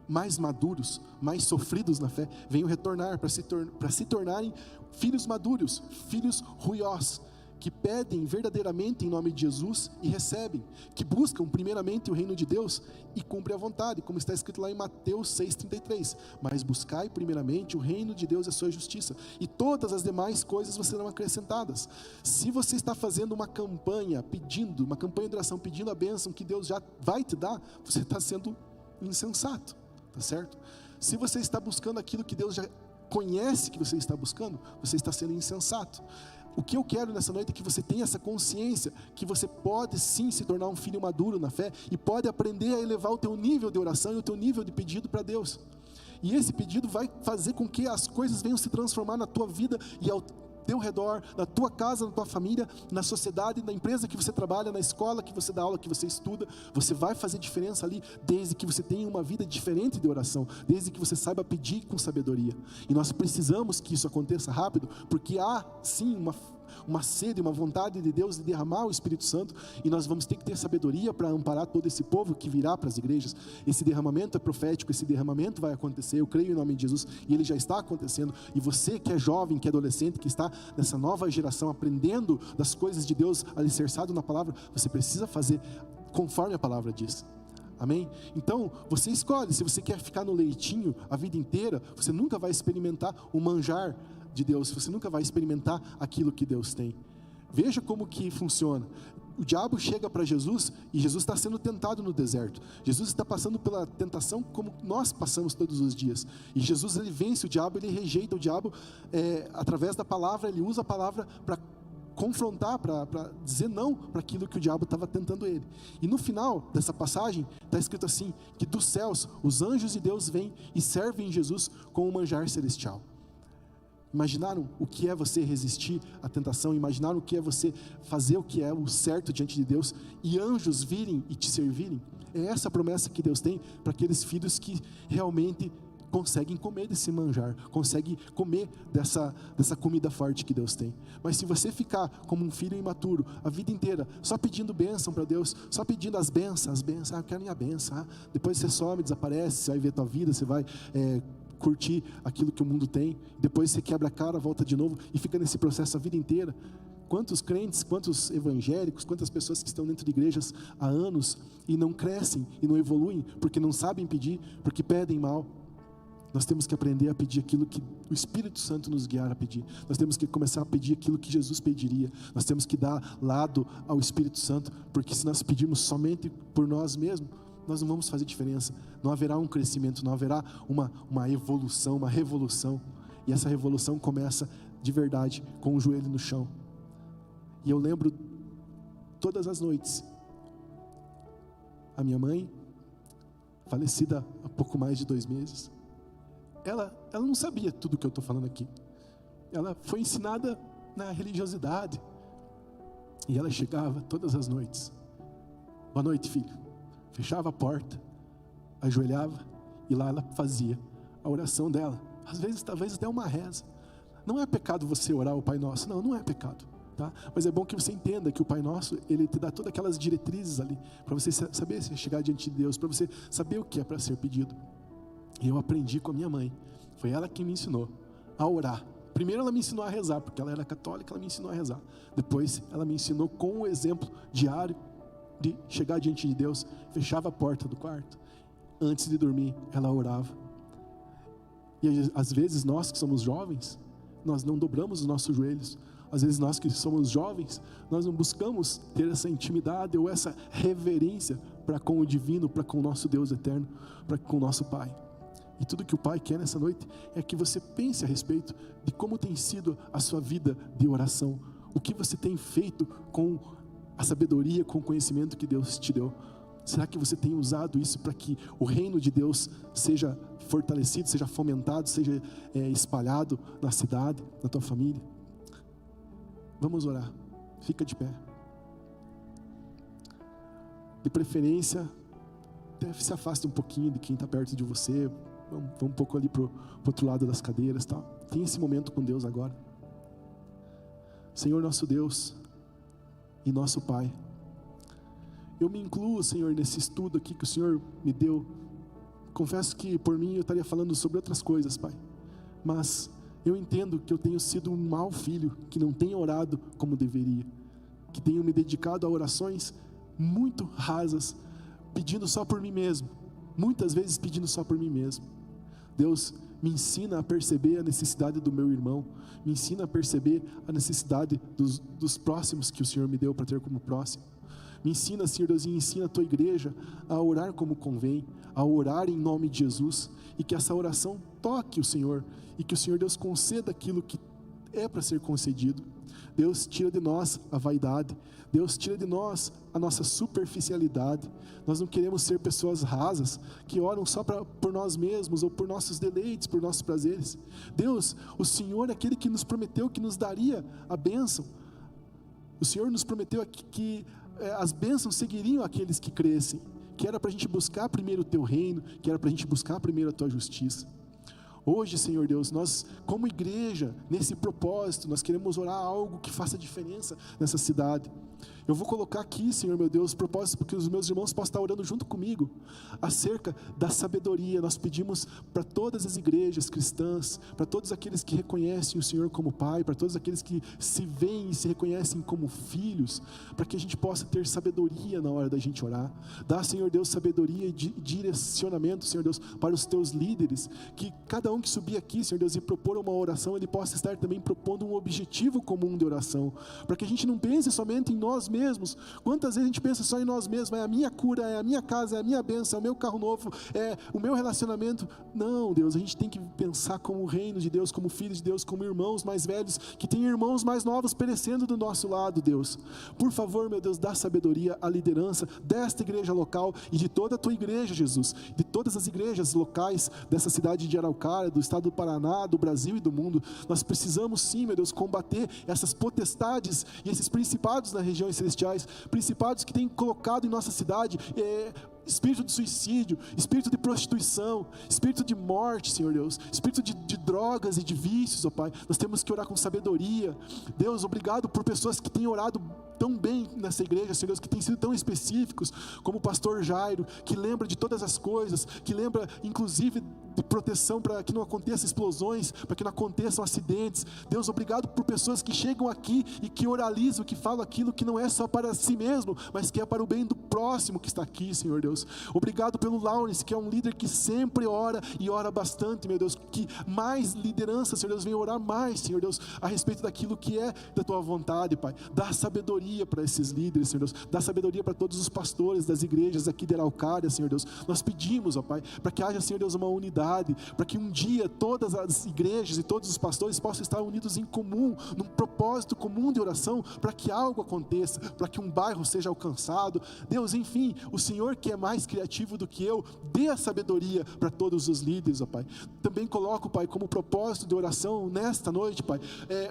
mais maduros, mais sofridos na fé, venham retornar para se tornarem filhos maduros, filhos ruiós, que pedem verdadeiramente em nome de Jesus e recebem, que buscam primeiramente o reino de Deus e cumprem a vontade, como está escrito lá em Mateus 6,33, mas buscai primeiramente o reino de Deus e a sua justiça, e todas as demais coisas vos serão acrescentadas. Se você está fazendo uma campanha de oração, pedindo a bênção que Deus já vai te dar, você está sendo insensato, tá certo? Se você está buscando aquilo que Deus já conhece que você está buscando, você está sendo insensato. O que eu quero nessa noite é que você tenha essa consciência que você pode sim se tornar um filho maduro na fé e pode aprender a elevar o teu nível de oração e o teu nível de pedido para Deus. E esse pedido vai fazer com que as coisas venham se transformar na tua vida e teu redor, na tua casa, na tua família, na sociedade, na empresa que você trabalha, na escola que você dá aula, que você estuda. Você vai fazer diferença ali, desde que você tenha uma vida diferente de oração, desde que você saiba pedir com sabedoria. E nós precisamos que isso aconteça rápido, porque há sim uma sede, uma vontade de Deus de derramar o Espírito Santo, e nós vamos ter que ter sabedoria para amparar todo esse povo que virá para as igrejas. Esse derramamento é profético, esse derramamento vai acontecer, eu creio em nome de Jesus, e ele já está acontecendo. E você que é jovem, que é adolescente, que está nessa nova geração, aprendendo das coisas de Deus, alicerçado na palavra, você precisa fazer conforme a palavra diz. Amém? Então, você escolhe. Se você quer ficar no leitinho a vida inteira, você nunca vai experimentar o manjar de Deus, você nunca vai experimentar aquilo que Deus tem. Veja como que funciona. O diabo chega para Jesus, e Jesus está sendo tentado no deserto. Jesus está passando pela tentação como nós passamos todos os dias. E Jesus, ele vence o diabo, ele rejeita o diabo, através da palavra. Ele usa a palavra para confrontar, para dizer não para aquilo que o diabo estava tentando ele. E no final dessa passagem está escrito assim, que dos céus os anjos de Deus vêm e servem Jesus com o manjar celestial. Imaginaram o que é você resistir à tentação? Imaginaram o que é você fazer o que é o certo diante de Deus e anjos virem e te servirem? É essa a promessa que Deus tem para aqueles filhos que realmente conseguem comer desse manjar, conseguem comer dessa comida forte que Deus tem. Mas se você ficar como um filho imaturo a vida inteira, só pedindo bênção para Deus, só pedindo as bênçãos, eu quero minha bênção, depois você some, desaparece, você vai ver a tua vida, você vai curtir aquilo que o mundo tem, depois você quebra a cara, volta de novo e fica nesse processo a vida inteira. Quantos crentes, quantos evangélicos, quantas pessoas que estão dentro de igrejas há anos e não crescem e não evoluem porque não sabem pedir, porque pedem mal. Nós temos que aprender a pedir aquilo que o Espírito Santo nos guiar a pedir. Nós temos que começar a pedir aquilo que Jesus pediria. Nós temos que dar lado ao Espírito Santo, porque se nós pedirmos somente por nós mesmos, nós não vamos fazer diferença. Não haverá um crescimento, não haverá uma evolução, uma revolução. E essa revolução começa de verdade com o joelho no chão. E eu lembro todas as noites, a minha mãe, falecida há pouco mais de 2 meses, ela não sabia tudo o que eu estou falando aqui. Ela foi ensinada na religiosidade, e ela chegava todas as noites: boa noite, filho. Fechava a porta, ajoelhava, e lá ela fazia a oração dela. Às vezes, talvez até uma reza. Não é pecado você orar o Pai Nosso, não é pecado, tá? Mas é bom que você entenda que o Pai Nosso, ele te dá todas aquelas diretrizes ali, para você saber chegar diante de Deus, para você saber o que é para ser pedido. E eu aprendi com a minha mãe, foi ela que me ensinou a orar. Primeiro ela me ensinou a rezar, porque ela era católica, ela me ensinou a rezar. Depois ela me ensinou com o exemplo diário de chegar diante de Deus, fechava a porta do quarto, antes de dormir ela orava. E às vezes nós que somos jovens, nós não dobramos os nossos joelhos. Às vezes nós que somos jovens, nós não buscamos ter essa intimidade ou essa reverência para com o divino, para com o nosso Deus eterno, para com o nosso Pai. E tudo que o Pai quer nessa noite é que você pense a respeito de como tem sido a sua vida de oração, o que você tem feito com a sabedoria, com o conhecimento que Deus te deu. Será que você tem usado isso para que o reino de Deus seja fortalecido, seja fomentado, seja espalhado na cidade, na tua família? Vamos orar. Fica de pé. De preferência, até se afaste um pouquinho de quem está perto de você. Vamos um pouco ali para o outro lado das cadeiras, tá? Tem esse momento com Deus agora. Senhor nosso Deus e nosso Pai, eu me incluo, Senhor, nesse estudo aqui que o Senhor me deu. Confesso que por mim eu estaria falando sobre outras coisas, Pai, mas eu entendo que eu tenho sido um mau filho, que não tenho orado como deveria, que tenho me dedicado a orações muito rasas, pedindo só por mim mesmo, muitas vezes pedindo só por mim mesmo. Deus, me ensina a perceber a necessidade do meu irmão, me ensina a perceber a necessidade dos próximos que o Senhor me deu para ter como próximo. Me ensina, Senhor Deus, e ensina a tua igreja a orar como convém, a orar em nome de Jesus, e que essa oração toque o Senhor, e que o Senhor Deus conceda aquilo que é para ser concedido. Deus, tira de nós a vaidade. Deus, tira de nós a nossa superficialidade. Nós não queremos ser pessoas rasas, que oram só por nós mesmos, ou por nossos deleites, por nossos prazeres. Deus, o Senhor é aquele que nos prometeu que nos daria a bênção. O Senhor nos prometeu que as bênçãos seguiriam aqueles que crescem, que era para a gente buscar primeiro o Teu reino, que era para a gente buscar primeiro a Tua justiça. Hoje, Senhor Deus, nós como igreja, nesse propósito, nós queremos orar algo que faça diferença nessa cidade. Eu vou colocar aqui, Senhor meu Deus, propósito porque os meus irmãos possam estar orando junto comigo, acerca da sabedoria. Nós pedimos para todas as igrejas cristãs, para todos aqueles que reconhecem o Senhor como Pai, para todos aqueles que se veem e se reconhecem como filhos, para que a gente possa ter sabedoria na hora da gente orar. Dá, Senhor Deus, sabedoria e direcionamento, Senhor Deus, para os Teus líderes, que cada um que subir aqui, Senhor Deus, e propor uma oração, ele possa estar também propondo um objetivo comum de oração, para que a gente não pense somente em nós mesmos. Quantas vezes a gente pensa só em nós mesmos? É a minha cura, é a minha casa, é a minha bênção, é o meu carro novo, é o meu relacionamento. Não, Deus, a gente tem que pensar como o reino de Deus, como filhos de Deus, como irmãos mais velhos, que tem irmãos mais novos perecendo do nosso lado, Deus. Por favor, meu Deus, dá sabedoria à liderança desta igreja local e de toda a Tua igreja, Jesus, de todas as igrejas locais dessa cidade de Araucária, do estado do Paraná, do Brasil e do mundo. Nós precisamos sim, meu Deus, combater essas potestades e esses principados nas regiões celestiais, principados que têm colocado em nossa cidade espírito de suicídio, espírito de prostituição, espírito de morte, Senhor Deus, espírito de drogas e de vícios, ó Pai. Nós temos que orar com sabedoria. Deus, obrigado por pessoas que têm orado tão bem nessa igreja, Senhor Deus, que têm sido tão específicos, como o pastor Jairo, que lembra de todas as coisas, que lembra inclusive de proteção para que não aconteçam explosões, para que não aconteçam acidentes. Deus, obrigado por pessoas que chegam aqui e que oralizam, que falam aquilo que não é só para si mesmo, mas que é para o bem do próximo que está aqui, Senhor Deus. Obrigado pelo Lawrence, que é um líder que sempre ora e ora bastante, meu Deus, que mais liderança, Senhor Deus, venha orar mais, Senhor Deus, a respeito daquilo que é da Tua vontade, Pai. Dá sabedoria para esses líderes, Senhor Deus, dá sabedoria para todos os pastores das igrejas aqui de Araucária, Senhor Deus. Nós pedimos, ó Pai, para que haja, Senhor Deus, uma unidade, para que um dia todas as igrejas e todos os pastores possam estar unidos em comum, num propósito comum de oração, para que algo aconteça, para que um bairro seja alcançado. Deus, enfim, o Senhor que é mais criativo do que eu, dê a sabedoria para todos os líderes, ó Pai. Também coloco, Pai, como propósito de oração nesta noite, Pai,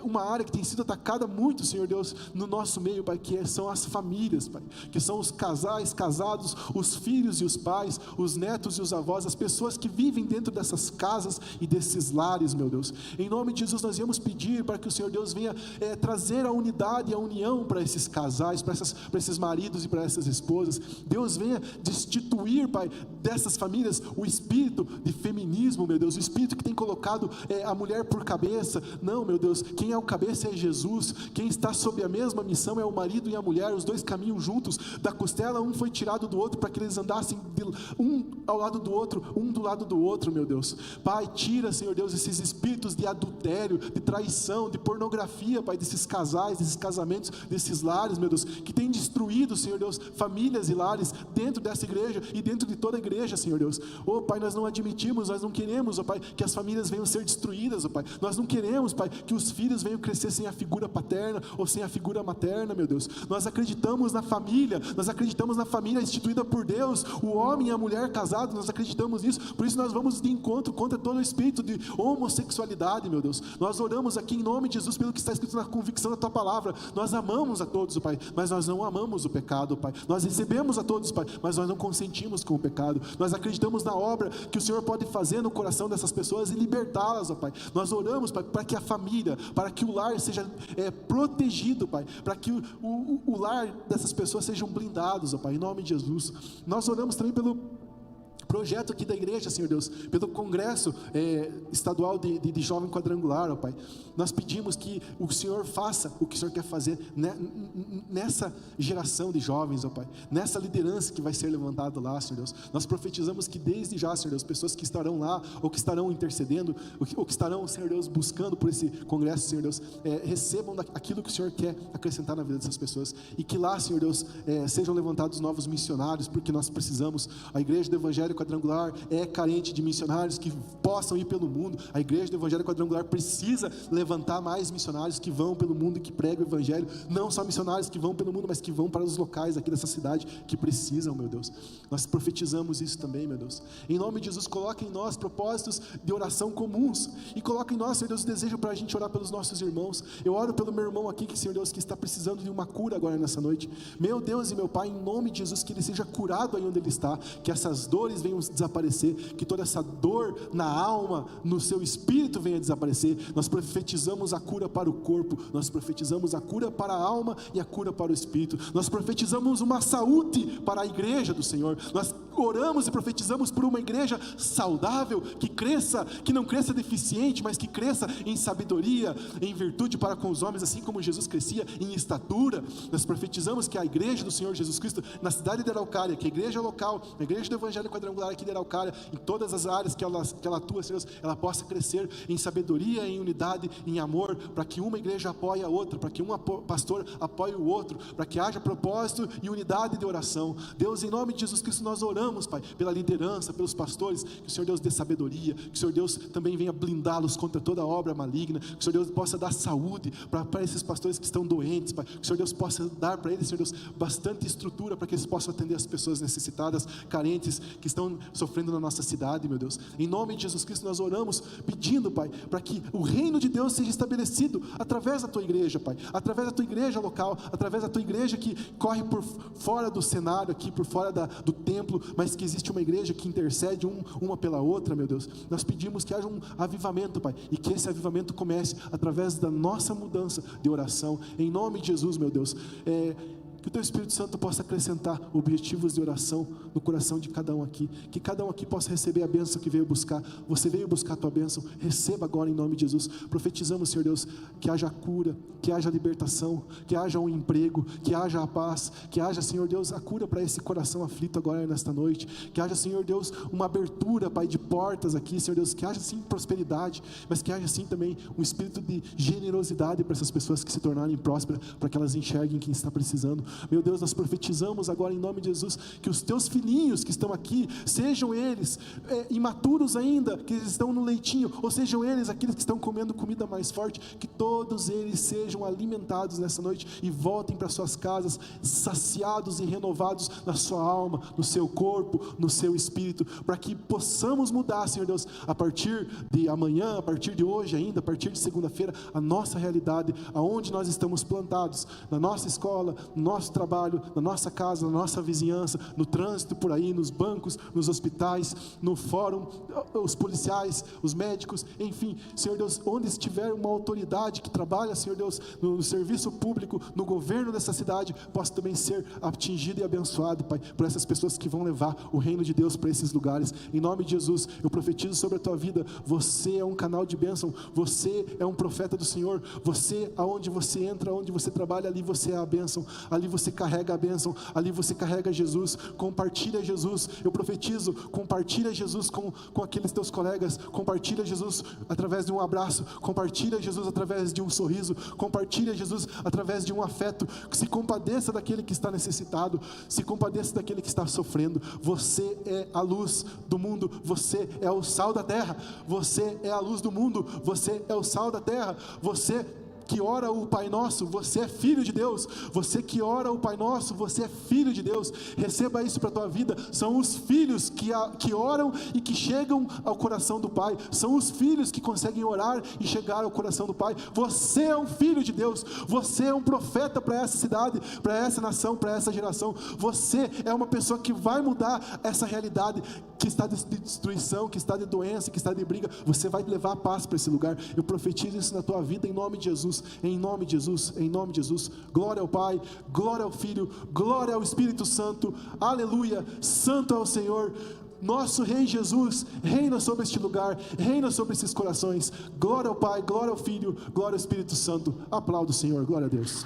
uma área que tem sido atacada muito, Senhor Deus, no nosso meio, Pai, que são as famílias, Pai, que são os casais, casados, os filhos e os pais, os netos e os avós, as pessoas que vivem dentro dessas casas e desses lares, meu Deus. Em nome de Jesus, nós viemos pedir para que o Senhor Deus venha trazer a unidade e a união para esses casais, para esses maridos e para essas esposas. Deus venha destituir, Pai, dessas famílias o espírito de feminismo, meu Deus, o espírito que tem colocado a mulher por cabeça. Não, meu Deus, quem é o cabeça é Jesus. Quem está sob a mesma missão é o marido e a mulher. Os dois caminham juntos, da costela um foi tirado do outro, para que eles andassem um ao lado do outro, um do lado do outro, meu Deus. Pai, tira, Senhor Deus, esses espíritos de adultério, de traição, de pornografia, Pai, desses casais, desses casamentos, desses lares, meu Deus, que tem destruído, Senhor Deus, famílias e lares dentro dessa igreja e dentro de toda a igreja, Senhor Deus. Oh Pai, nós não admitimos, nós não queremos, oh Pai, que as famílias venham ser destruídas, oh Pai. Nós não queremos, Pai, que os filhos venham crescer sem a figura paterna ou sem a figura materna, meu Deus. Nós acreditamos na família, nós acreditamos na família instituída por Deus, o homem e a mulher casados, nós acreditamos nisso. Por isso nós vamos de encontro contra todo o espírito de homossexualidade, meu Deus. Nós oramos aqui em nome de Jesus pelo que está escrito na convicção da Tua palavra. Nós amamos a todos, oh Pai, mas nós não amamos o pecado, Pai. Nós recebemos a todos, Pai, mas nós não consentimos com o pecado. Nós acreditamos na obra que o Senhor pode fazer no coração dessas pessoas e libertá-las, ó Pai. Nós oramos, Pai, para que a família, para que o lar seja protegido, Pai, para que o lar dessas pessoas sejam blindados, ó Pai, em nome de Jesus. Nós oramos também pelo projeto aqui da igreja, Senhor Deus, pelo congresso estadual de jovem quadrangular, ó Pai. Nós pedimos que o Senhor faça o que o Senhor quer fazer nessa geração de jovens, ó Pai, nessa liderança que vai ser levantada lá, Senhor Deus. Nós profetizamos que desde já, Senhor Deus, pessoas que estarão lá, ou que estarão intercedendo, ou que estarão, Senhor Deus, buscando por esse congresso, Senhor Deus, recebam aquilo que o Senhor quer acrescentar na vida dessas pessoas, e que lá, Senhor Deus, sejam levantados novos missionários, porque nós precisamos. A igreja do Evangelho Quadrangular é carente de missionários que possam ir pelo mundo. A igreja do Evangelho Quadrangular precisa levantar mais missionários que vão pelo mundo e que pregam o Evangelho, não só missionários que vão pelo mundo, mas que vão para os locais aqui dessa cidade que precisam, meu Deus. Nós profetizamos isso também, meu Deus. Em nome de Jesus, coloca em nós propósitos de oração comuns, e coloca em nós, Senhor Deus, o desejo para a gente orar pelos nossos irmãos. Eu oro pelo meu irmão aqui, que, Senhor Deus, que está precisando de uma cura agora nessa noite. Meu Deus e meu Pai, em nome de Jesus, que ele seja curado aí onde ele está, que essas dores venham desaparecer, que toda essa dor na alma, no seu espírito venha desaparecer. Nós profetizamos a cura para o corpo, nós profetizamos a cura para a alma e a cura para o espírito. Nós profetizamos uma saúde para a igreja do Senhor. Nós oramos e profetizamos por uma igreja saudável, que cresça, que não cresça deficiente, mas que cresça em sabedoria, em virtude para com os homens, assim como Jesus crescia em estatura. Nós profetizamos que a igreja do Senhor Jesus Cristo, na cidade de Araucária, que a igreja local, a igreja do Evangelho Quadrangular aqui de Araucária, em todas as áreas que ela atua, Senhor, ela possa crescer em sabedoria, em unidade, em amor, para que uma igreja apoie a outra, para que um pastor apoie o outro, para que haja propósito e unidade de oração. Deus, em nome de Jesus Cristo, nós oramos, Pai, pela liderança, pelos pastores, que o Senhor Deus dê sabedoria, que o Senhor Deus também venha blindá-los contra toda obra maligna, que o Senhor Deus possa dar saúde para esses pastores que estão doentes, Pai, que o Senhor Deus possa dar para eles, Senhor Deus, bastante estrutura para que eles possam atender as pessoas necessitadas, carentes, que estão sofrendo na nossa cidade, meu Deus. Em nome de Jesus Cristo nós oramos, pedindo, Pai, para que o reino de Deus seja estabelecido através da tua igreja, Pai, através da tua igreja local, através da tua igreja que corre por fora do cenário aqui, por fora do templo, mas que existe uma igreja que intercede uma pela outra, meu Deus. Nós pedimos que haja um avivamento, Pai, e que esse avivamento comece através da nossa mudança de oração, em nome de Jesus, meu Deus. Que o Teu Espírito Santo possa acrescentar objetivos de oração no coração de cada um aqui, que cada um aqui possa receber a bênção que veio buscar. Você veio buscar a Tua bênção, receba agora em nome de Jesus. Profetizamos, Senhor Deus, que haja cura, que haja libertação, que haja um emprego, que haja a paz, que haja, Senhor Deus, a cura para esse coração aflito agora nesta noite, que haja, Senhor Deus, uma abertura, Pai, de portas aqui, Senhor Deus, que haja sim prosperidade, mas que haja sim também um espírito de generosidade para essas pessoas que se tornarem prósperas, para que elas enxerguem quem está precisando. Meu Deus, nós profetizamos agora em nome de Jesus, que os Teus filhinhos que estão aqui, sejam eles imaturos ainda, que estão no leitinho, ou sejam eles aqueles que estão comendo comida mais forte, que todos eles sejam alimentados nessa noite e voltem para suas casas saciados e renovados na sua alma, no seu corpo, no seu espírito, para que possamos mudar, Senhor Deus, a partir de amanhã, a partir de hoje ainda, a partir de segunda-feira, a nossa realidade, aonde nós estamos plantados, na nossa escola, no nosso trabalho, na nossa casa, na nossa vizinhança, no trânsito por aí, nos bancos, nos hospitais, no fórum, os policiais, os médicos, enfim, Senhor Deus, onde estiver uma autoridade que trabalha, Senhor Deus, no serviço público, no governo dessa cidade, possa também ser atingido e abençoado, Pai, por essas pessoas que vão levar o reino de Deus para esses lugares. Em nome de Jesus, eu profetizo sobre a tua vida. Você é um canal de bênção, você é um profeta do Senhor, você, aonde você entra, aonde você trabalha, ali você é a bênção, ali você carrega a bênção, ali você carrega Jesus. Compartilha Jesus, eu profetizo, compartilha Jesus com aqueles teus colegas, compartilha Jesus através de um abraço, compartilha Jesus através de um sorriso, compartilha Jesus através de um afeto. Se compadeça daquele que está necessitado, se compadeça daquele que está sofrendo. Você é a luz do mundo, você é o sal da terra, você é a luz do mundo, você é o sal da terra. Você que ora o Pai Nosso, você é filho de Deus. Você que ora o Pai Nosso, você é filho de Deus. Receba isso para a tua vida. São os filhos que oram e que chegam ao coração do Pai. São os filhos que conseguem orar e chegar ao coração do Pai. Você é um filho de Deus. Você é um profeta para essa cidade, para essa nação, para essa geração. Você é uma pessoa que vai mudar essa realidade que está de destruição, que está de doença, que está de briga. Você vai levar a paz para esse lugar. Eu profetizo isso na tua vida em nome de Jesus. Em nome de Jesus, em nome de Jesus. Glória ao Pai, glória ao Filho, glória ao Espírito Santo. Aleluia, santo é o Senhor. Nosso Rei Jesus reina sobre este lugar, reina sobre esses corações. Glória ao Pai, glória ao Filho, glória ao Espírito Santo. Aplauda o Senhor, glória a Deus.